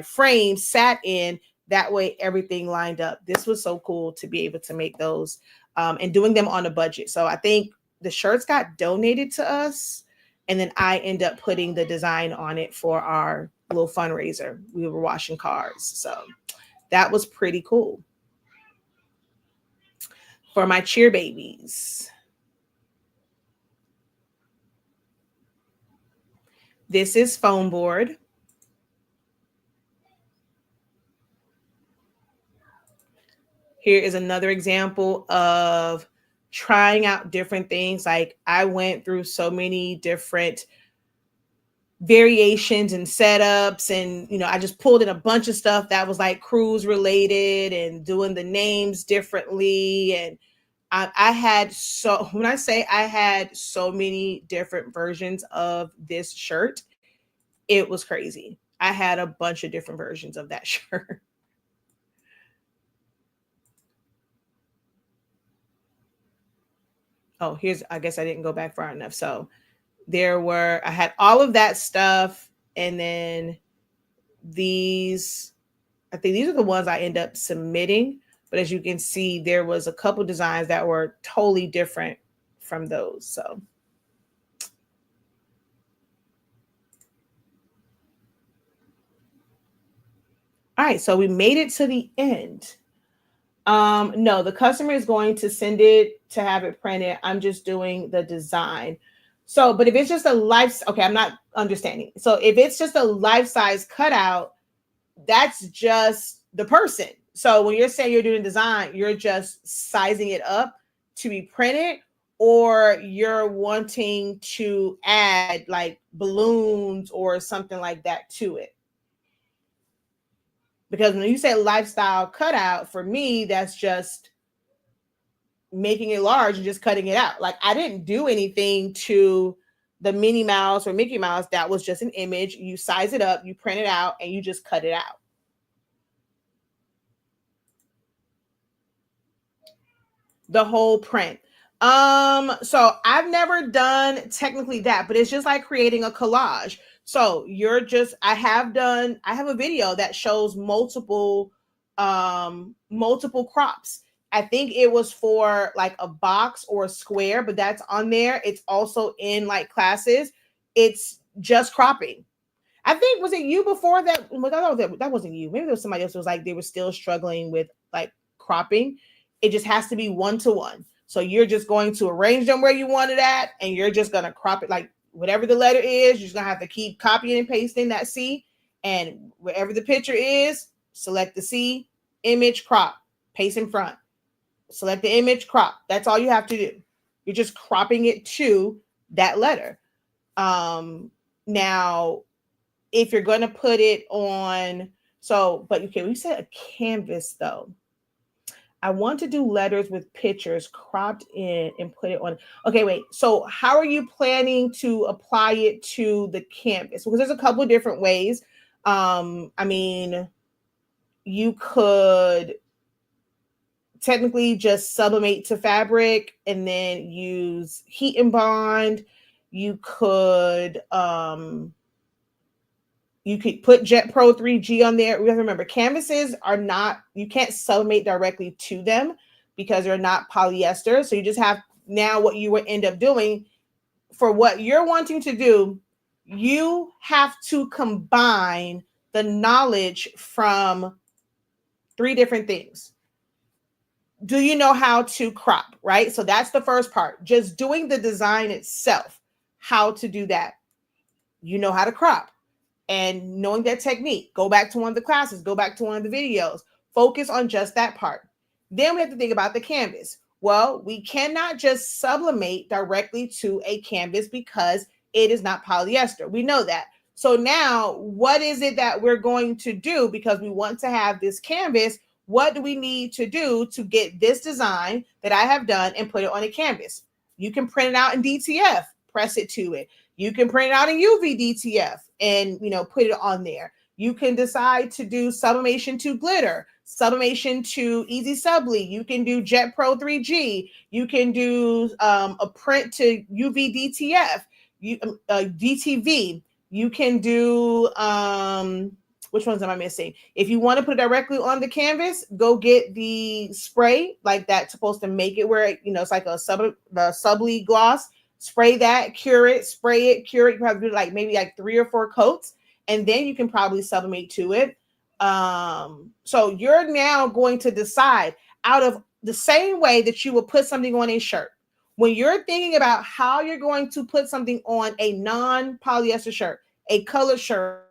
frame sat in. That way everything lined up. This was so cool to be able to make those and doing them on a budget. So I think the shirts got donated to us, and then I end up putting the design on it for our little fundraiser. We were washing cars. So that was pretty cool. For my cheer babies, this is foam board. Here is another example of trying out different things. Like I went through so many different variations and setups, and I just pulled in a bunch of stuff that was like cruise related and doing the names differently. And when I say I had so many different versions of this shirt, it was crazy. I had a bunch of different versions of that shirt. Oh, I guess I didn't go back far enough. So I had all of that stuff. And then I think these are the ones I end up submitting. But as you can see, there was a couple designs that were totally different from those. So. All right, so we made it to the end. No, the customer is going to send it to have it printed. I'm just doing the design. So, but if it's just I'm not understanding. So if it's just a life-size cutout, that's just the person. So when you're saying you're doing design, you're just sizing it up to be printed, or you're wanting to add like balloons or something like that to it. Because when you say lifestyle cutout, for me, that's just making it large and just cutting it out. Like I didn't do anything to the Minnie Mouse or Mickey Mouse. That was just an image. You size it up, you print it out, and you just cut it out. The whole print. So I've never done technically that, but it's just like creating a collage. So I have a video that shows multiple crops. I think it was for like a box or a square, but that's on there. It's also in like classes. It's just cropping. I think, was it you before that? That wasn't you. Maybe there was somebody else who was like, they were still struggling with like cropping. It just has to be 1-to-1. So you're just going to arrange them where you want it at, and you're just going to crop it like whatever the letter is. You're just going to have to keep copying and pasting that C, and wherever the picture is, select the C, image, crop, paste in front. Select the image, crop. That's all you have to do. You're just cropping it to that letter. Now, if you're going to put it on, but okay, we said a canvas though. I want to do letters with pictures cropped in and put it on. Okay, wait. So how are you planning to apply it to the canvas? Because there's a couple of different ways. I mean, you could technically just sublimate to fabric and then use heat and bond. You could put Jet Pro 3G on there. We have to remember, canvases are not, you can't sublimate directly to them because they're not polyester. So you just have, now what you would end up doing for what you're wanting to do, you have to combine the knowledge from 3 different things. Do you know how to crop, right? So that's the first part. Just doing the design itself, how to do that. You know how to crop. And knowing that technique, go back to one of the classes, go back to one of the videos, focus on just that part. Then we have to think about the canvas. Well, we cannot just sublimate directly to a canvas because it is not polyester. We know that. So now what is it that we're going to do? Because we want to have this canvas, what do we need to do to get this design that I have done and put it on a canvas? You can print it out in DTF, press it to it. You can print it out in UV DTF and, put it on there. You can decide to do sublimation to glitter, sublimation to Easy Subli. You can do Jet Pro 3G. You can do a print to UV DTF, DTV. You can do, which ones am I missing? If you want to put it directly on the canvas, go get the spray like that's supposed to make it where, it's like the Subli gloss. Spray that, cure it, spray it, cure it. You probably do maybe 3 or 4 coats, and then you can probably sublimate to it. So you're now going to decide out of the same way that you will put something on a shirt. When you're thinking about how you're going to put something on a non-polyester shirt, a colored shirt,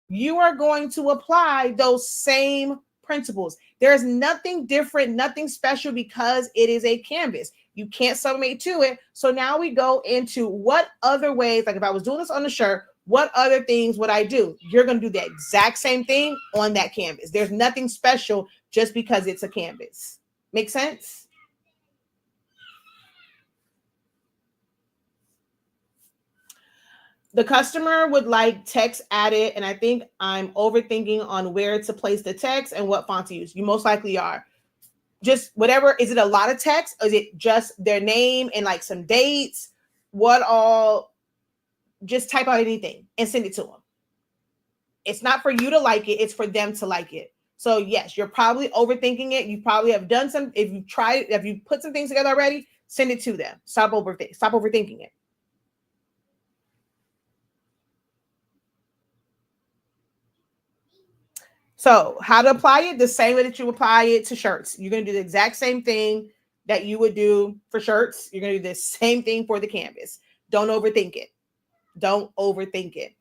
you are going to apply those same principles. There's nothing different, nothing special because it is a canvas. You can't sublimate to it. So now we go into what other ways, like if I was doing this on the shirt, what other things would I do? You're going to do the exact same thing on that canvas. There's nothing special just because it's a canvas. Make sense? The customer would like text added, and I think I'm overthinking on where to place the text and what font to use. You most likely are. Just whatever. Is it a lot of text? Or is it just their name and some dates? What all? Just type out anything and send it to them. It's not for you to like it. It's for them to like it. So yes, you're probably overthinking it. You probably have done some. If you tried, if you put some things together already, send it to them. Stop overthinking it. So how to apply it? The same way that you apply it to shirts. You're going to do the exact same thing that you would do for shirts. You're going to do the same thing for the canvas. Don't overthink it. Don't overthink it.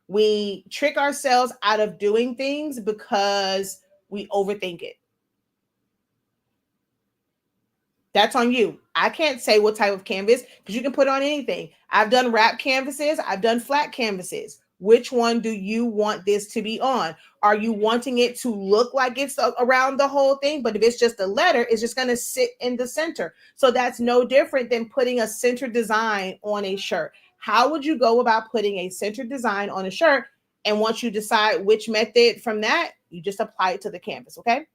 We trick ourselves out of doing things because we overthink it. That's on you. I can't say what type of canvas because you can put on anything. I've done wrap canvases. I've done flat canvases. Which one do you want this to be on? Are you wanting it to look like it's around the whole thing? But if it's just a letter, it's just going to sit in the center. So that's no different than putting a center design on a shirt. How would you go about putting a center design on a shirt? And once you decide which method from that, you just apply it to the canvas, okay?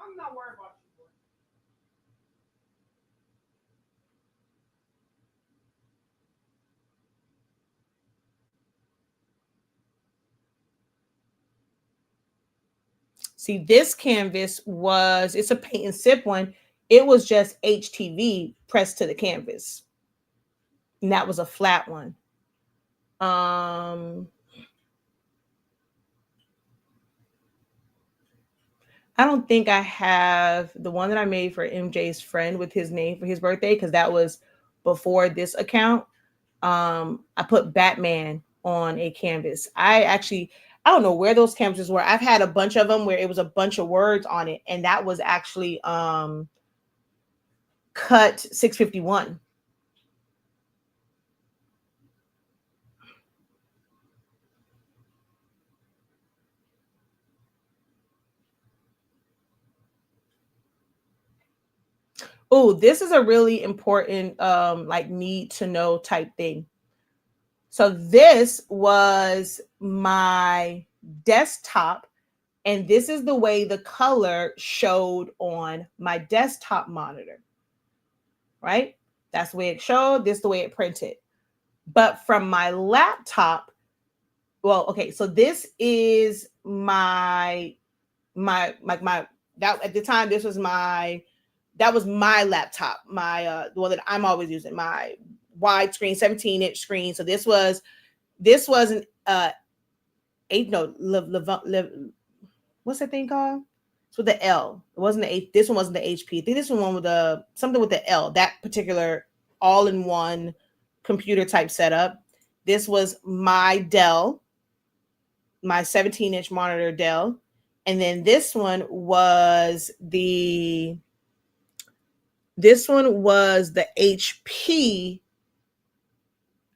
I'm not worried about you. See, this canvas it's a paint and sip one. It was just HTV pressed to the canvas. And that was a flat one. I don't think I have the one that I made for MJ's friend with his name for his birthday because that was before this account. I put Batman on a canvas. I actually I don't know where those canvases were. I've had a bunch of them where it was a bunch of words on it, and that was actually cut 651. Oh, this is a really important like need to know type thing. So this was my desktop, and this is the way the color showed on my desktop monitor, right? That's the way it showed, this the way it printed. But from my laptop, well, okay, so this is my that at the time this was my that was my laptop, my the one that I'm always using, my widescreen 17-inch screen. So this was an eight no what's that thing called? It's with the L. It wasn't the H. This one wasn't the HP. I think this one with the something with the L. That particular all-in-one computer type setup. This was my Dell, my 17-inch monitor Dell, and then this one was the HP.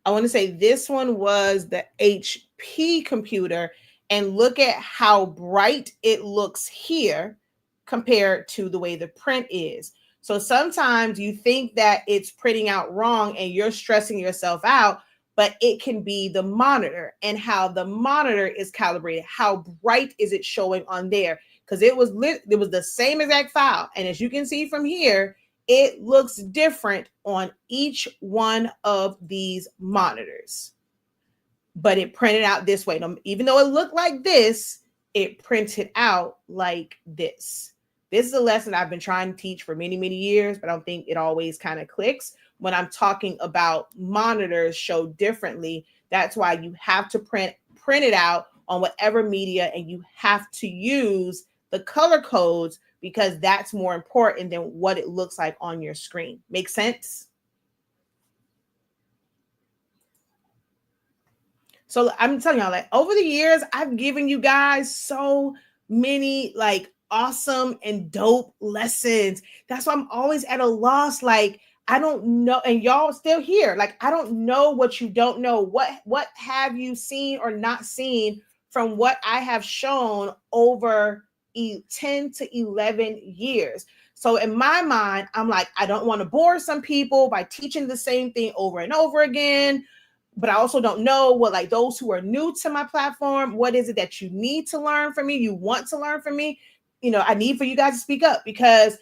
I want to say this one was the HP computer, and look at how bright it looks here compared to the way the print is. So sometimes you think that it's printing out wrong and you're stressing yourself out, but it can be the monitor and how the monitor is calibrated. How bright is it showing on there? Because it was the same exact file. And as you can see from here, it looks different on each one of these monitors, but it printed out this way. Even though it looked like this, it printed out like this. This is a lesson I've been trying to teach for many, many years, but I don't think it always kind of clicks when I'm talking about monitors show differently. That's why you have to print it out on whatever media, and you have to use the color codes because that's more important than what it looks like on your screen. Make sense? So I'm telling y'all, like over the years, I've given you guys so many like awesome and dope lessons. That's why I'm always at a loss. Like, I don't know, and y'all still here. Like, I don't know what you don't know. What have you seen or not seen from what I have shown over 10 to 11 years? So in my mind, I'm like, I don't want to bore some people by teaching the same thing over and over again, but I also don't know what, like, those who are new to my platform, what is it that you need to learn from me? You want to learn from me? I need for you guys to speak up, because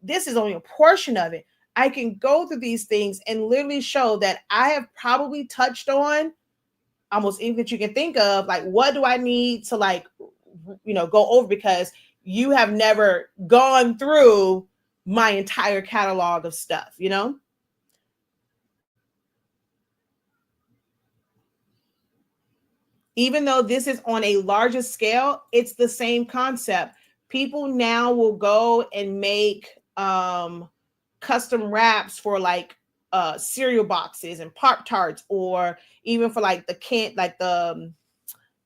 this is only a portion of it. I can go through these things and literally show that I have probably touched on almost anything that you can think of. Like, what do I need to, like, go over, because you have never gone through my entire catalog of stuff. Even though this is on a larger scale, it's the same concept. People now will go and make custom wraps for like cereal boxes and Pop Tarts, or even for like the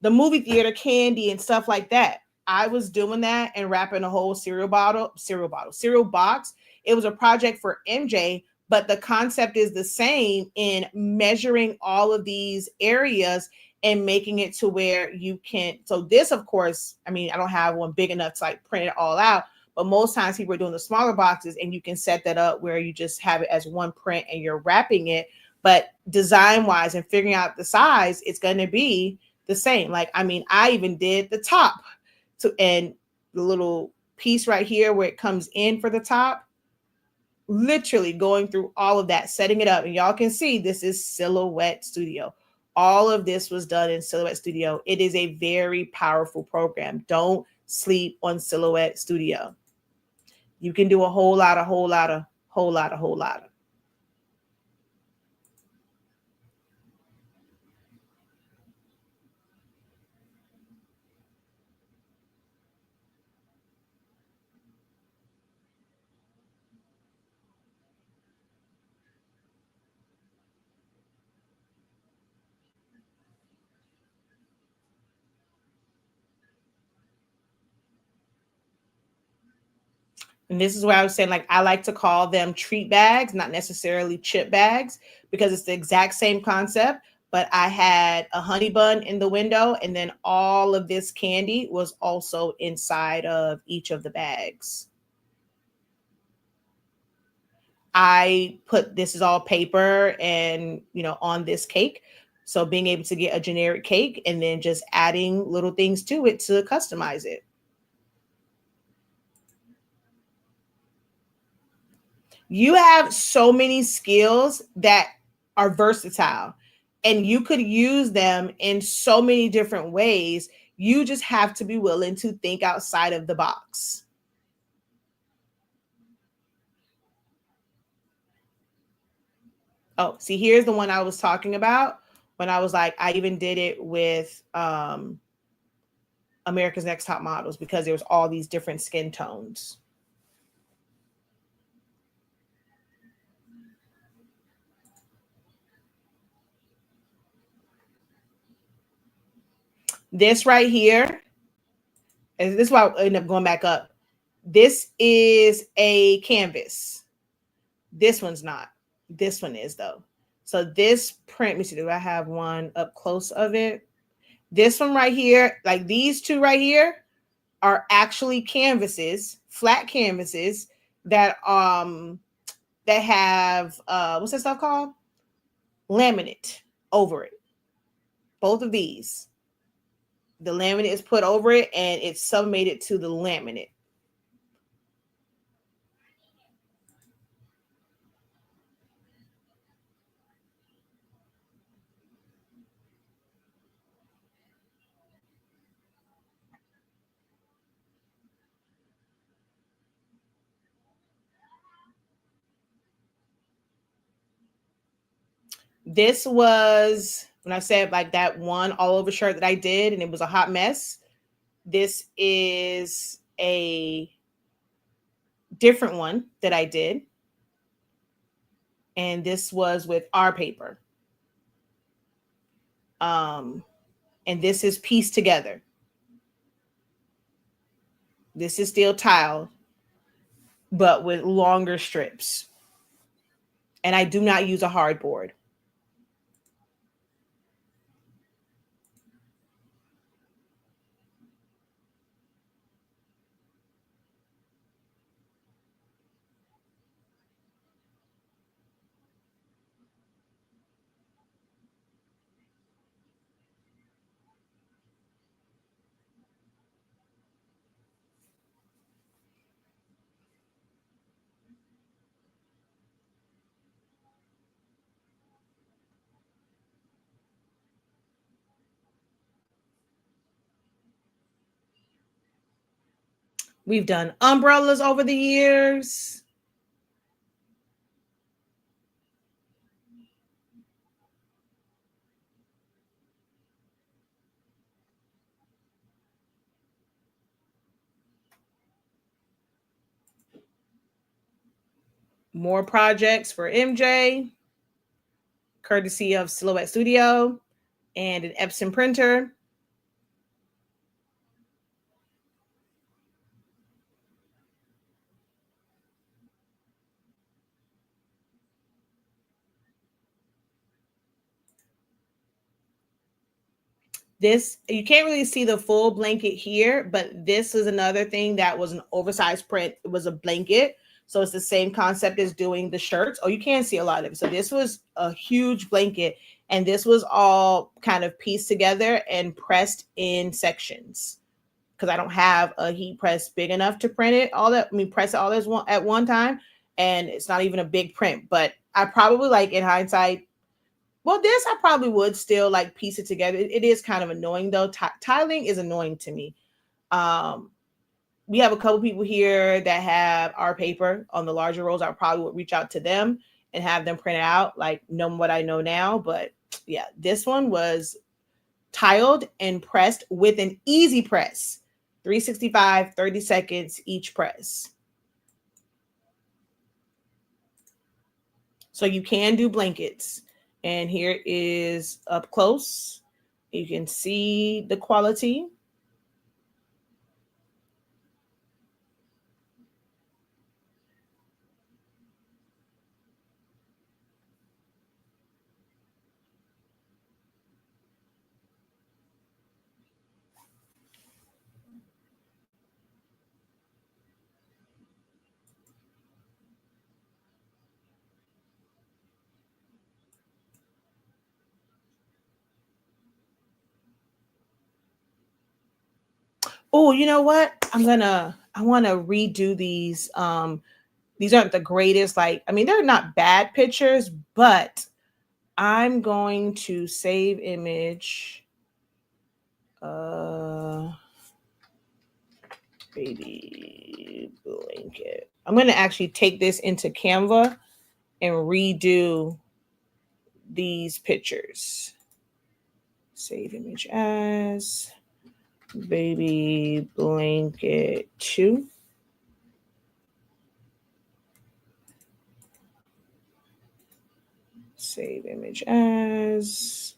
movie theater candy and stuff like that. I was doing that and wrapping a whole cereal box. It was a project for MJ, but the concept is the same in measuring all of these areas and making it to where you can. So this, of course, I mean, I don't have one big enough to like print it all out, but most times people are doing the smaller boxes, and you can set that up where you just have it as one print and you're wrapping it. But design wise and figuring out the size, it's going to be the same. Like, I mean, I even did the top and the little piece right here where it comes in for the top, literally going through all of that, setting it up. And y'all can see this is Silhouette Studio. All of this was done in Silhouette Studio. It is a very powerful program. Don't sleep on Silhouette Studio. You can do a whole lot of. And this is where I was saying, like, I like to call them treat bags, not necessarily chip bags, because it's the exact same concept. But I had a honey bun in the window, and then all of this candy was also inside of each of the bags. I put, this is all paper and, on this cake. So being able to get a generic cake and then just adding little things to it to customize it. You have so many skills that are versatile and you could use them in so many different ways. You just have to be willing to think outside of the box. Oh, see, here's the one I was talking about when I was like, I even did it with America's Next Top Models because there was all these different skin tones. This right here, and this is why I ended up going back up. This is a canvas. This one's not. This one is though. So this print, let me see, do I have one up close of it? This one right here, like these two right here, are actually canvases, flat canvases that have what's that stuff called? Laminate over it. Both of these. The laminate is put over it and it's sublimated to the laminate. This was when I said like that one all over shirt that I did and it was a hot mess. This is a different one that I did. And this was with our paper. And this is pieced together. This is still tiled, but with longer strips. And I do not use a hardboard. We've done umbrellas over the years. More projects for MJ, courtesy of Silhouette Studio and an Epson printer. This, you can't really see the full blanket here, but this is another thing that was an oversized print. It was a blanket. So it's the same concept as doing the shirts. Oh, you can see a lot of it. So this was a huge blanket, and this was all kind of pieced together and pressed in sections because I don't have a heat press big enough to print it all that. I mean, press it all at one time, and it's not even a big print. But I probably, like, in hindsight, well, this I probably would still like piece it together. It is kind of annoying though. Tiling is annoying to me. Um, we have a couple people here that have our paper on the larger rolls. I probably would reach out to them and have them print it out, like knowing what I know now. But yeah, this one was tiled and pressed with an easy press, 365, 30 seconds each press. So you can do blankets. And here is up close. You can see the quality. Oh, you know what? I want to redo these. These aren't the greatest, like, I mean, they're not bad pictures, but I'm going to save image. Baby blanket. I'm going to actually take this into Canva and redo these pictures. Save image as baby blanket 2. Save image as.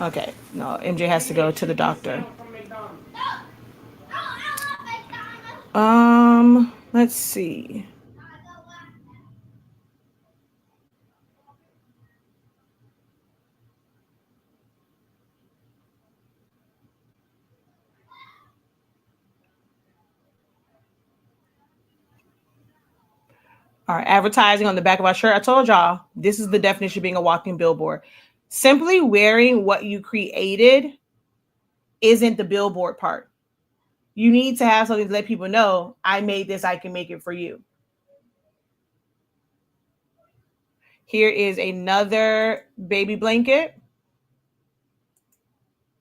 Okay, no, MJ has to go to the doctor. Let's see. All right, advertising on the back of our shirt. I told y'all, this is the definition of being a walking billboard. Simply wearing what you created isn't the billboard part. You need to have something to let people know, I made this, I can make it for you. Here is another baby blanket.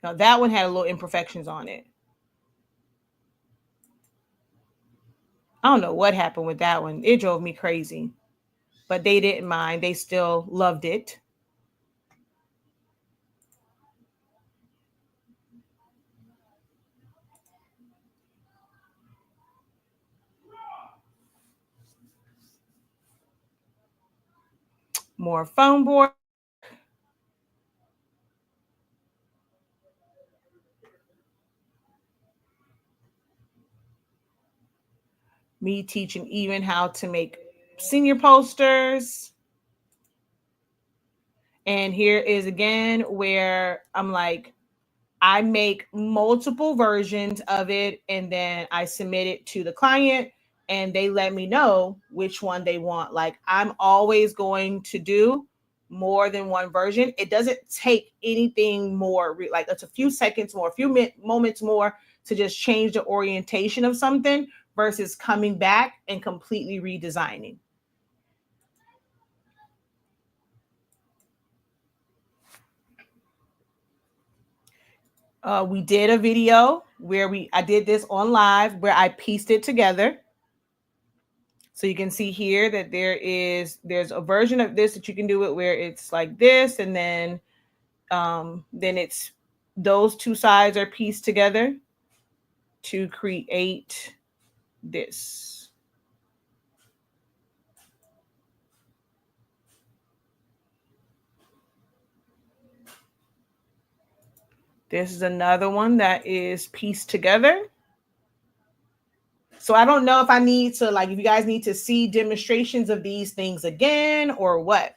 Now that one had a little imperfections on it. I don't know what happened with that one. It drove me crazy. But they didn't mind. They still loved it. More foam board. Me teaching even how to make senior posters. And here is again where I'm like, I make multiple versions of it and then I submit it to the client and they let me know which one they want. Like, I'm always going to do more than one version. It doesn't take anything more, like it's a few seconds more, a few moments more to just change the orientation of something versus coming back and completely redesigning. We did a video where I did this on live where I pieced it together. So you can see here that there's a version of this that you can do it where it's like this, and then it's those two sides are pieced together to create this. This is another one that is pieced together. So I don't know if I need to, like, if you guys need to see demonstrations of these things again or what.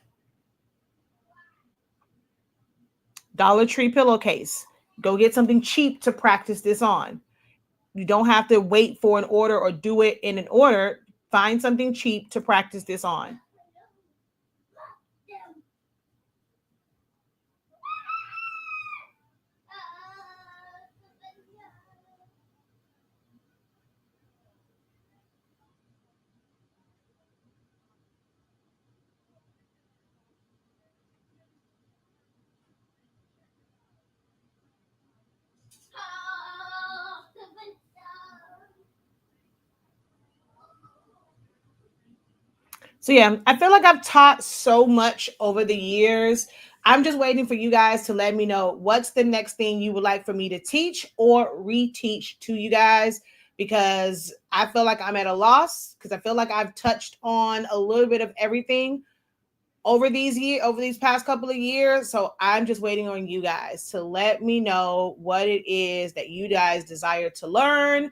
Dollar Tree pillowcase. Go get something cheap to practice this on. You don't have to wait for an order or do it in an order. Find something cheap to practice this on. So yeah, I feel like I've taught so much over the years. I'm just waiting for you guys to let me know what's the next thing you would like for me to teach or reteach to you guys, because I feel like I'm at a loss, because I feel like I've touched on a little bit of everything over these past couple of years. So I'm just waiting on you guys to let me know what it is that you guys desire to learn,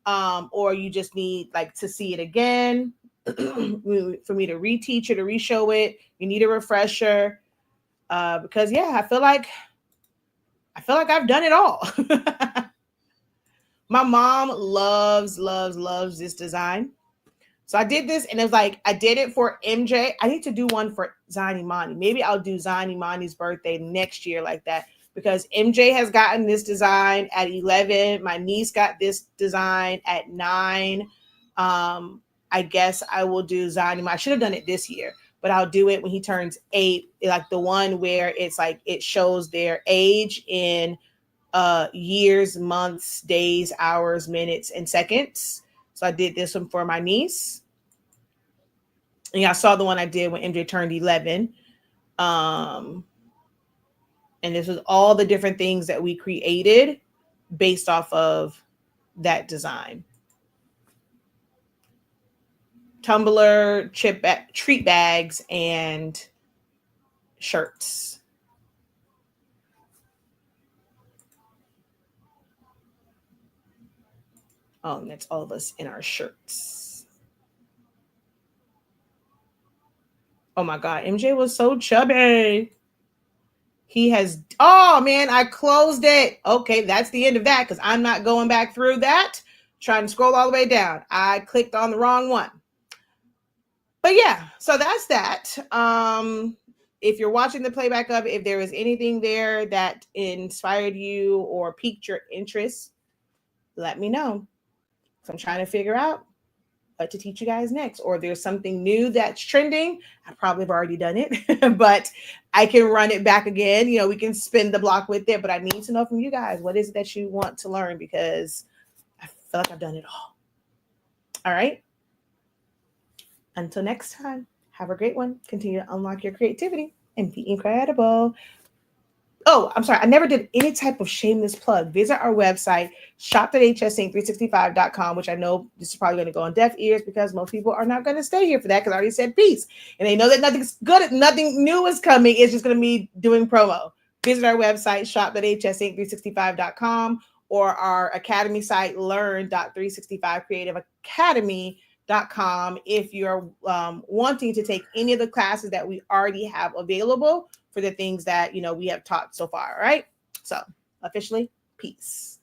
or you just need like to see it again. For me to reteach it or reshow it. You need a refresher, because yeah, I feel like I've done it all. My mom loves this design. So I did this, and it was like I did it for MJ. I need to do one for Zion Imani. Maybe I'll do Zion Imani's birthday next year like that, because MJ has gotten this design at 11. My niece got this design at 9. I guess I will do Zion Imani. I should have done it this year, but I'll do it when he turns 8. Like the one where it's like it shows their age in years, months, days, hours, minutes, and seconds. So I did this one for my niece. And yeah, I saw the one I did when MJ turned 11. And this was all the different things that we created based off of that design. Tumbler, treat bags, and shirts. Oh, and that's all of us in our shirts. Oh my God, MJ was so chubby. He has, oh man, I closed it. Okay, that's the end of that, because I'm not going back through that. Trying to scroll all the way down. I clicked on the wrong one. But yeah, so that's that. If you're watching the playback of it, if there was anything there that inspired you or piqued your interest, let me know. So I'm trying to figure out what to teach you guys next. Or if there's something new that's trending, I probably have already done it, but I can run it back again. You know, we can spin the block with it, but I need to know from you guys, what is it that you want to learn? Because I feel like I've done it all. All right. Until next time, have a great one. Continue to unlock your creativity and be incredible. Oh, I'm sorry. I never did any type of shameless plug. Visit our website, shop.hsink365.com, which I know this is probably going to go on deaf ears because most people are not going to stay here for that, because I already said peace. And they know that nothing's good, nothing new is coming. It's just going to be doing promo. Visit our website, shop.hsink365.com, or our academy site, learn.365creativeacademy.com, if you're wanting to take any of the classes that we already have available for the things that, you know, we have taught so far. All right. So officially, peace.